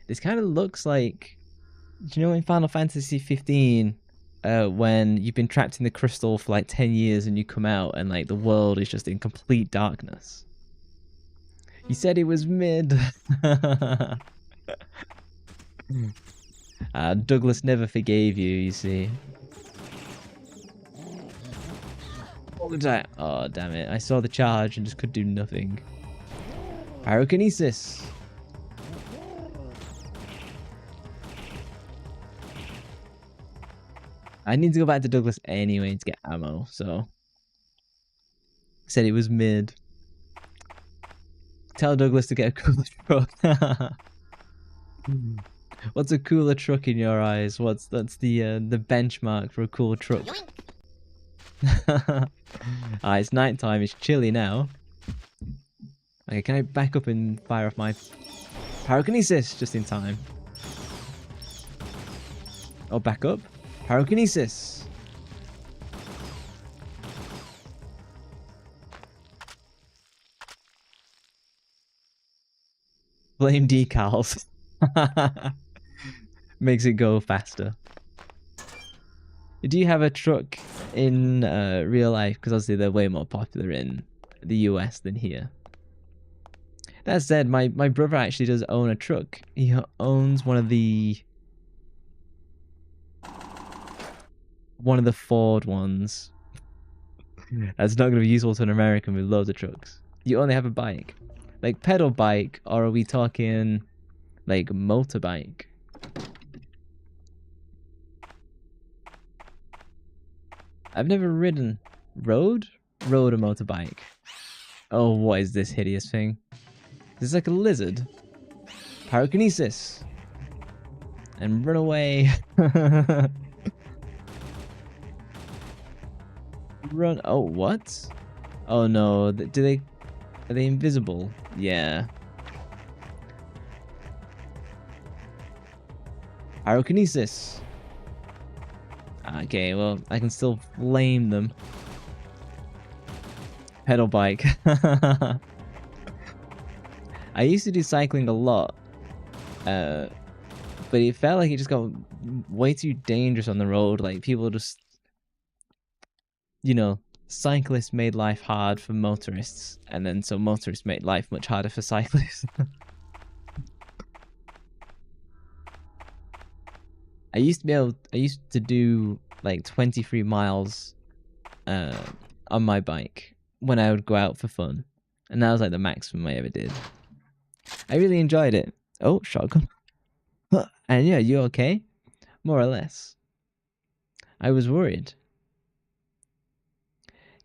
This kind of looks like, do you know in Final Fantasy 15, when you've been trapped in the crystal for like 10 years and you come out and like the world is just in complete darkness. You said it was mid. Douglas never forgave you, you see. Oh, damn it. I saw the charge and just could do nothing. Pyrokinesis. I need to go back to Douglas anyway to get ammo, so. Said it was mid. Tell Douglas to get a cooler truck. What's a cooler truck in your eyes? That's the benchmark for a cool truck. It's nighttime, it's chilly now. Okay, can I back up and fire off my pyrokinesis just in time? Oh, back up. Pyrokinesis. Flame decals. Makes it go faster. Do you have a truck in real life? Because obviously they're way more popular in the US than here. That said, my brother actually does own a truck. He owns one of the Ford ones. That's not going to be useful to an American with loads of trucks. You only have a bike. Like pedal bike, or are we talking like motorbike? I've never ridden. Rode a motorbike. Oh, what is this hideous thing? This is like a lizard. Pyrokinesis. And run away. Run. Oh, what? Oh no. Are they invisible? Yeah. Pyrokinesis. Okay, well, I can still flame them. Pedal bike. I used to do cycling a lot, but it felt like it just got way too dangerous on the road. Like, people just, cyclists made life hard for motorists, and then so motorists made life much harder for cyclists. I used to do like 23 miles on my bike when I would go out for fun, and that was like the maximum I ever did. I really enjoyed it. Oh, shotgun. And yeah, you okay? More or less. I was worried.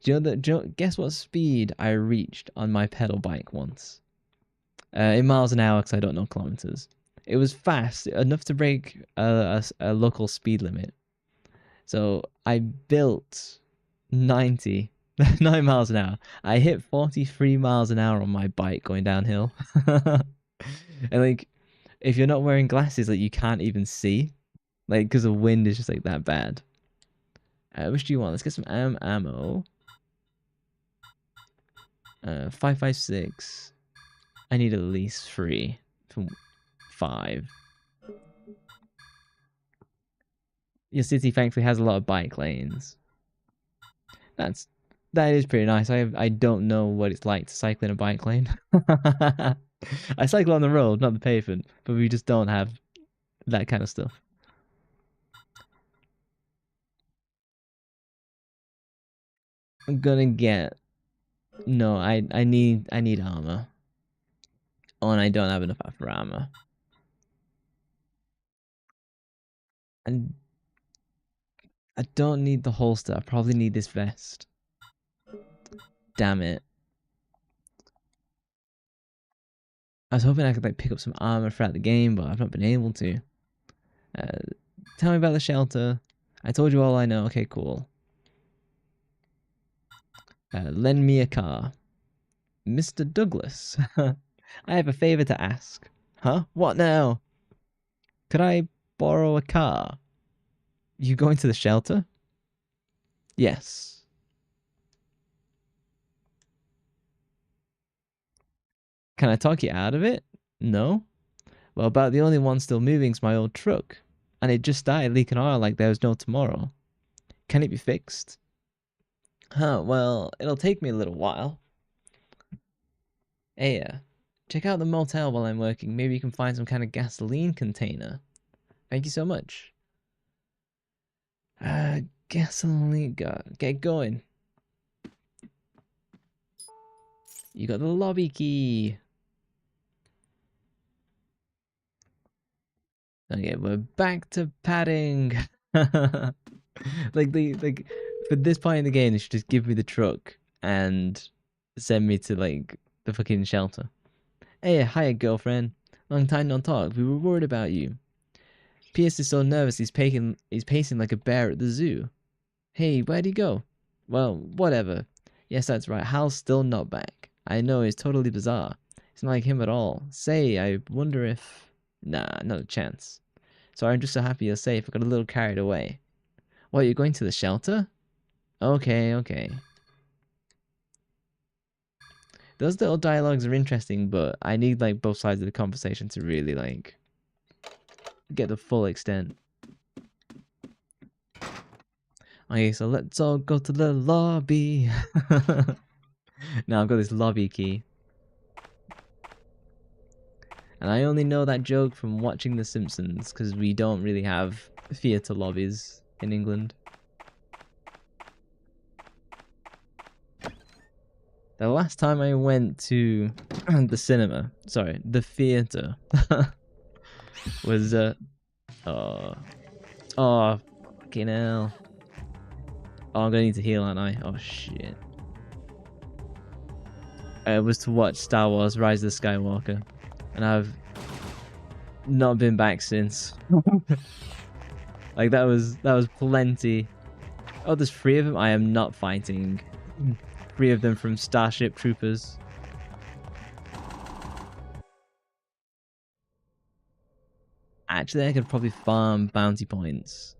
Guess what speed I reached on my pedal bike once? In miles an hour, because I don't know kilometers. It was fast, enough to break a local speed limit. So I built 9 miles an hour. I hit 43 miles an hour on my bike going downhill. And like, if you're not wearing glasses, like, you can't even see, like, because the wind is just like that bad. Which do you want? Let's get some ammo. 5.56. I need at least 3 from 5. Your city thankfully has a lot of bike lanes. That is pretty nice. I don't know what it's like to cycle in a bike lane. I cycle on the road, not the pavement, but we just don't have that kind of stuff. I'm gonna get. No, I need armor. Oh, and I don't have enough for armor. And I don't need the holster. I probably need this vest. Damn it. I was hoping I could like pick up some armor throughout the game, but I've not been able to. Tell me about the shelter. I told you all I know. Okay, cool. Lend me a car. Mr. Douglas. I have a favor to ask. Huh? What now? Could I borrow a car? You going to the shelter? Yes. Can I talk you out of it? No? Well, about the only one still moving is my old truck. And it just started leaking oil like there was no tomorrow. Can it be fixed? Huh, well, it'll take me a little while. Hey, Check out the motel while I'm working. Maybe you can find some kind of gasoline container. Thank you so much. Gasoline. Get going. You got the lobby key. Okay, we're back to padding. like for this point in the game, they should just give me the truck and send me to like the fucking shelter. Hey, hiya, girlfriend. Long time no talk. We were worried about you. Pierce is so nervous he's pacing like a bear at the zoo. Hey, where'd he go? Well, whatever. Yes, that's right. Hal's still not back. I know, it's totally bizarre. It's not like him at all. Say, I wonder if... Nah, not a chance. Sorry, I'm just so happy you're safe. I got a little carried away. What, you're going to the shelter? Okay, okay. Those little dialogues are interesting, but I need, like, both sides of the conversation to really, like, get the full extent. Okay, so let's all go to the lobby. Now I've got this lobby key. And I only know that joke from watching The Simpsons, because we don't really have theatre lobbies in England. The last time I went to the cinema, sorry, the theatre, was, oh, fucking hell. Oh, I'm gonna need to heal, aren't I? Oh, shit. It was to watch Star Wars Rise of the Skywalker. And I've not been back since. Like, that was plenty. Oh, there's 3 of them? I am not fighting 3 of them from Starship Troopers. Actually, I could probably farm bounty points.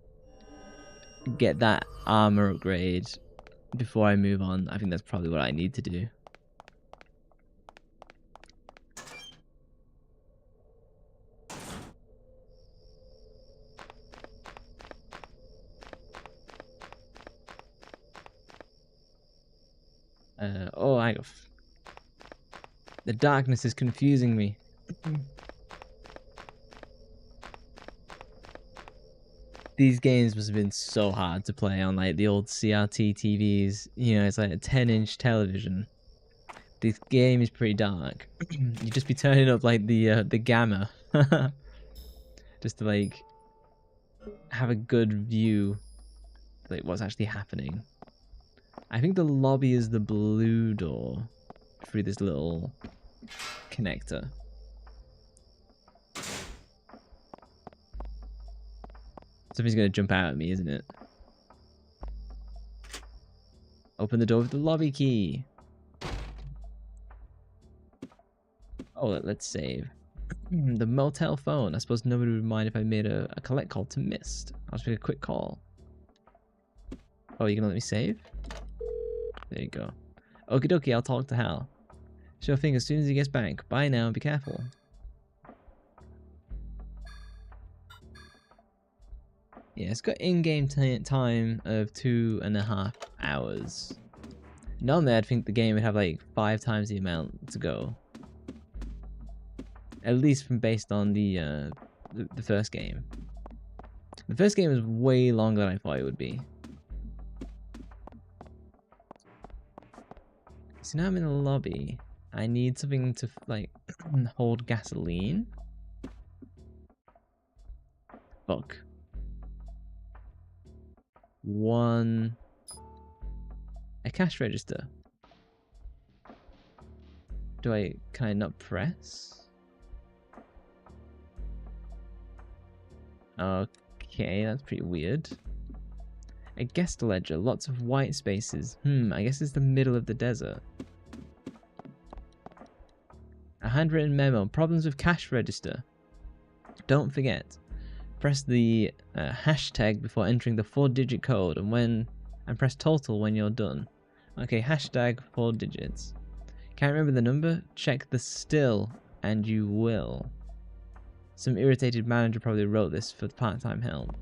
Get that armor upgrade before I move on. I think that's probably what I need to do. Oh, hang on. The darkness is confusing me. These games must have been so hard to play on like the old CRT TVs. You know, it's like a 10-inch television. This game is pretty dark. You just be turning up like the gamma, just to like have a good view, like what's actually happening. I think the lobby is the blue door through this little connector. Something's gonna jump out at me, isn't it? Open the door with the lobby key. Oh, let's save. The motel phone. I suppose nobody would mind if I made a collect call to Mist. I'll just make a quick call. Oh, you gonna let me save? There you go. Okie dokie, I'll talk to Hal. Sure thing, as soon as he gets back. Bye now, be careful. Yeah, it's got in-game time of 2.5 hours. Normally, I'd think the game would have like 5 times the amount to go. At least from based on the first game. The first game was way longer than I thought it would be. So now I'm in the lobby. I need something to like hold gasoline. Fuck. A cash register. Can I not press? Okay, that's pretty weird. A guest ledger, lots of white spaces. I guess it's the middle of the desert. A handwritten memo, problems with cash register. Don't forget, press the hashtag before entering the 4-digit code and press total when you're done. Okay, hashtag 4 digits. Can't remember the number? Check the still and you will. Some irritated manager probably wrote this for part-time help.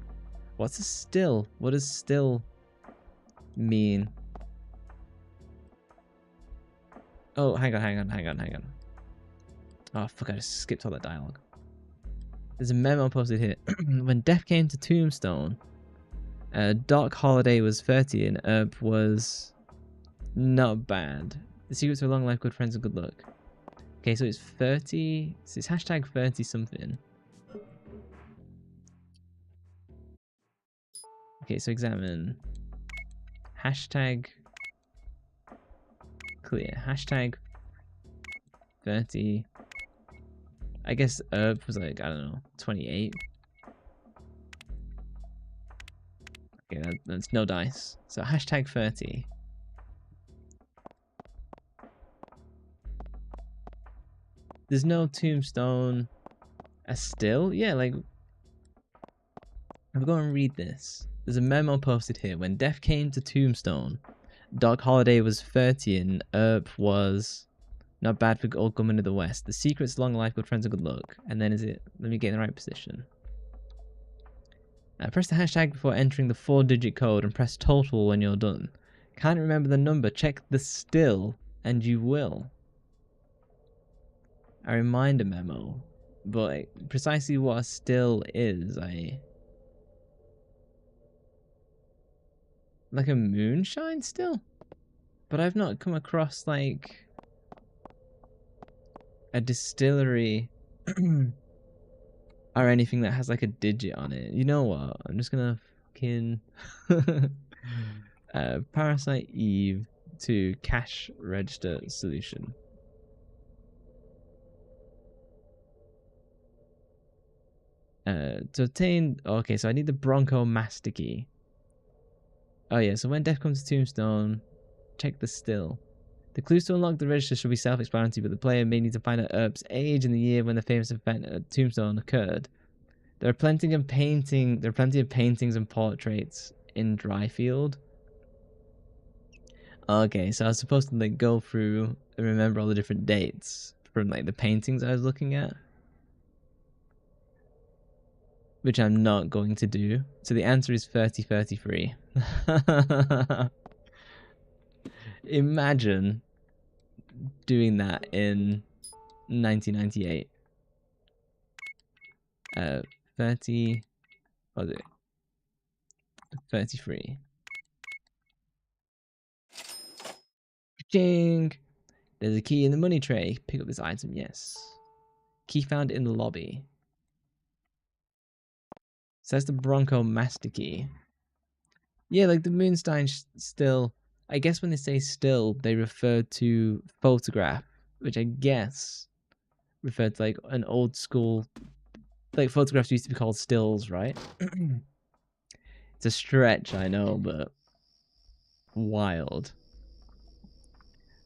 What's a still? What does still mean? Oh, hang on. Oh fuck, I just skipped all that dialogue. There's a memo posted here. When death came to Tombstone, Doc Holliday was 30 and Herb was not bad. The secret to a long life, good friends, and good luck. Okay, so it's 30. So it's hashtag 30 something. Okay, so examine. Hashtag clear. Hashtag 30. I guess Herb was like, I don't know, 28. Okay, that's no dice. So hashtag 30. There's no tombstone. A still? Yeah, like... I'm going to read this. There's a memo posted here. When death came to Tombstone, Doc Holliday was 30 and Herb was not bad for old government of the West. The secret's long life, good friends, and good luck. And then is it... Let me get in the right position. Press the hashtag before entering the 4-digit code and press total when you're done. Can't remember the number? Check the still and you will. A reminder memo. But precisely what a still is, like a moonshine still? But I've not come across like a distillery or anything that has like a digit on it. You know what? I'm just gonna fucking Parasite Eve to cash register solution. To obtain... Okay, so I need the Bronco Master Key. Oh yeah, so when death comes to Tombstone, check the still. The clues to unlock the register should be self-explanatory, but the player may need to find out Earp's age and the year when the famous event at Tombstone occurred. There are plenty of paintings and portraits in Dryfield. Okay, so I was supposed to like go through and remember all the different dates from like the paintings I was looking at, which I'm not going to do. So the answer is 3033. Imagine doing that in 1998. 30, what was it? 33. Ching! There's a key in the money tray. Pick up this item, yes. Key found in the lobby. Says the Bronco Master Key. Yeah, like the Moonstein still. I guess when they say still, they refer to photograph, which I guess referred to like an old school. Like photographs used to be called stills, right? It's a stretch, I know, but wild.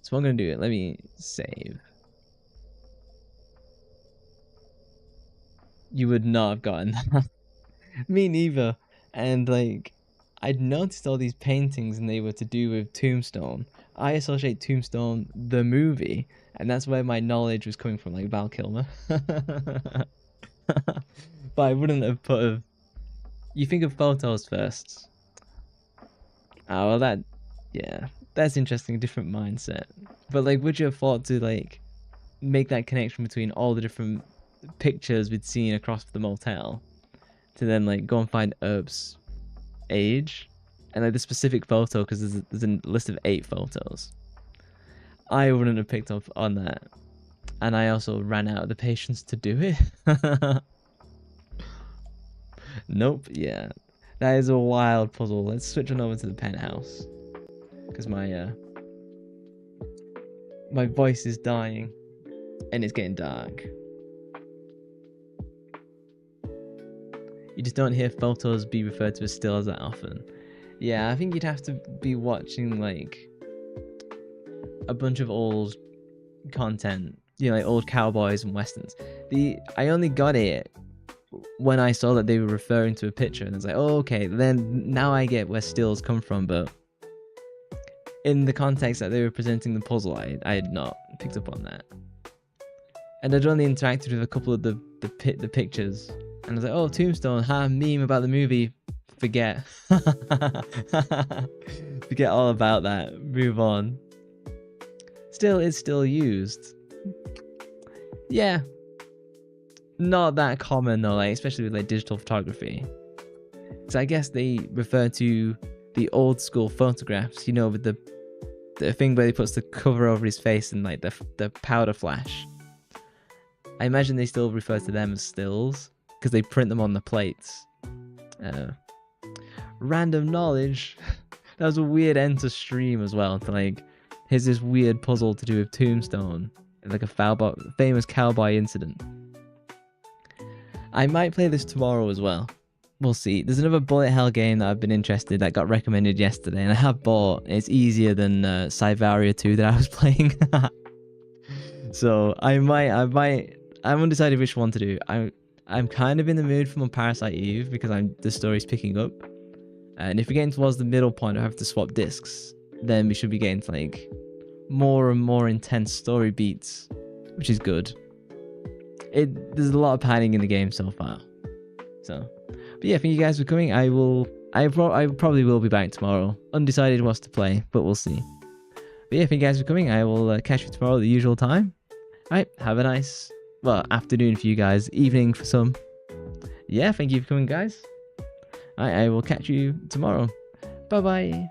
So I'm gonna do it. Let me save. You would not have gotten that. Me neither. And like, I'd noticed all these paintings and they were to do with Tombstone. I associate Tombstone the movie, and that's where my knowledge was coming from, like Val Kilmer. But I wouldn't have put a... You think of photos first. Oh, well that... Yeah, that's interesting, different mindset. But like, would you have thought to like make that connection between all the different pictures we'd seen across the motel to then like go and find Herb's age and like the specific photo, because there's a list of 8 photos. I wouldn't have picked up on that, and I also ran out of the patience to do it. Nope. Yeah, that is a wild puzzle. Let's switch on over to the penthouse because my voice is dying and it's getting dark. You just don't hear photos be referred to as stills that often. Yeah, I think you'd have to be watching like a bunch of old content, you know, like old cowboys and westerns. I only got it when I saw that they were referring to a picture, and it's like, oh, okay, then now I get where stills come from, but in the context that they were presenting the puzzle, I had not picked up on that. And I'd only interacted with a couple of the pictures, and I was like, oh, Tombstone, meme about the movie, forget. Forget all about that, move on. Still, it's still used. Yeah, not that common though, like especially with like digital photography. So I guess they refer to the old school photographs, you know, with the thing where he puts the cover over his face and like the powder flash. I imagine they still refer to them as stills because they print them on the plates. Random knowledge. That was a weird end to stream as well. To like, here's this weird puzzle to do with Tombstone, like a famous cowboy incident. I might play this tomorrow as well. We'll see. There's another bullet hell game that I've been interested that got recommended yesterday, and I have bought. It's easier than Cyvaria 2 that I was playing. So I'm undecided which one to do. I'm kind of in the mood for my Parasite Eve because the story's picking up. And if we're getting towards the middle point, I have to swap discs. Then we should be getting to like more and more intense story beats, which is good. There's a lot of padding in the game so far. So, but yeah, thank you guys for coming. I probably will be back tomorrow. Undecided what to play, but we'll see. But yeah, thank you guys for coming. I will catch you tomorrow at the usual time. Alright, have a nice, afternoon for you guys, evening for some. Yeah, thank you for coming, guys. Alright, I will catch you tomorrow. Bye-bye.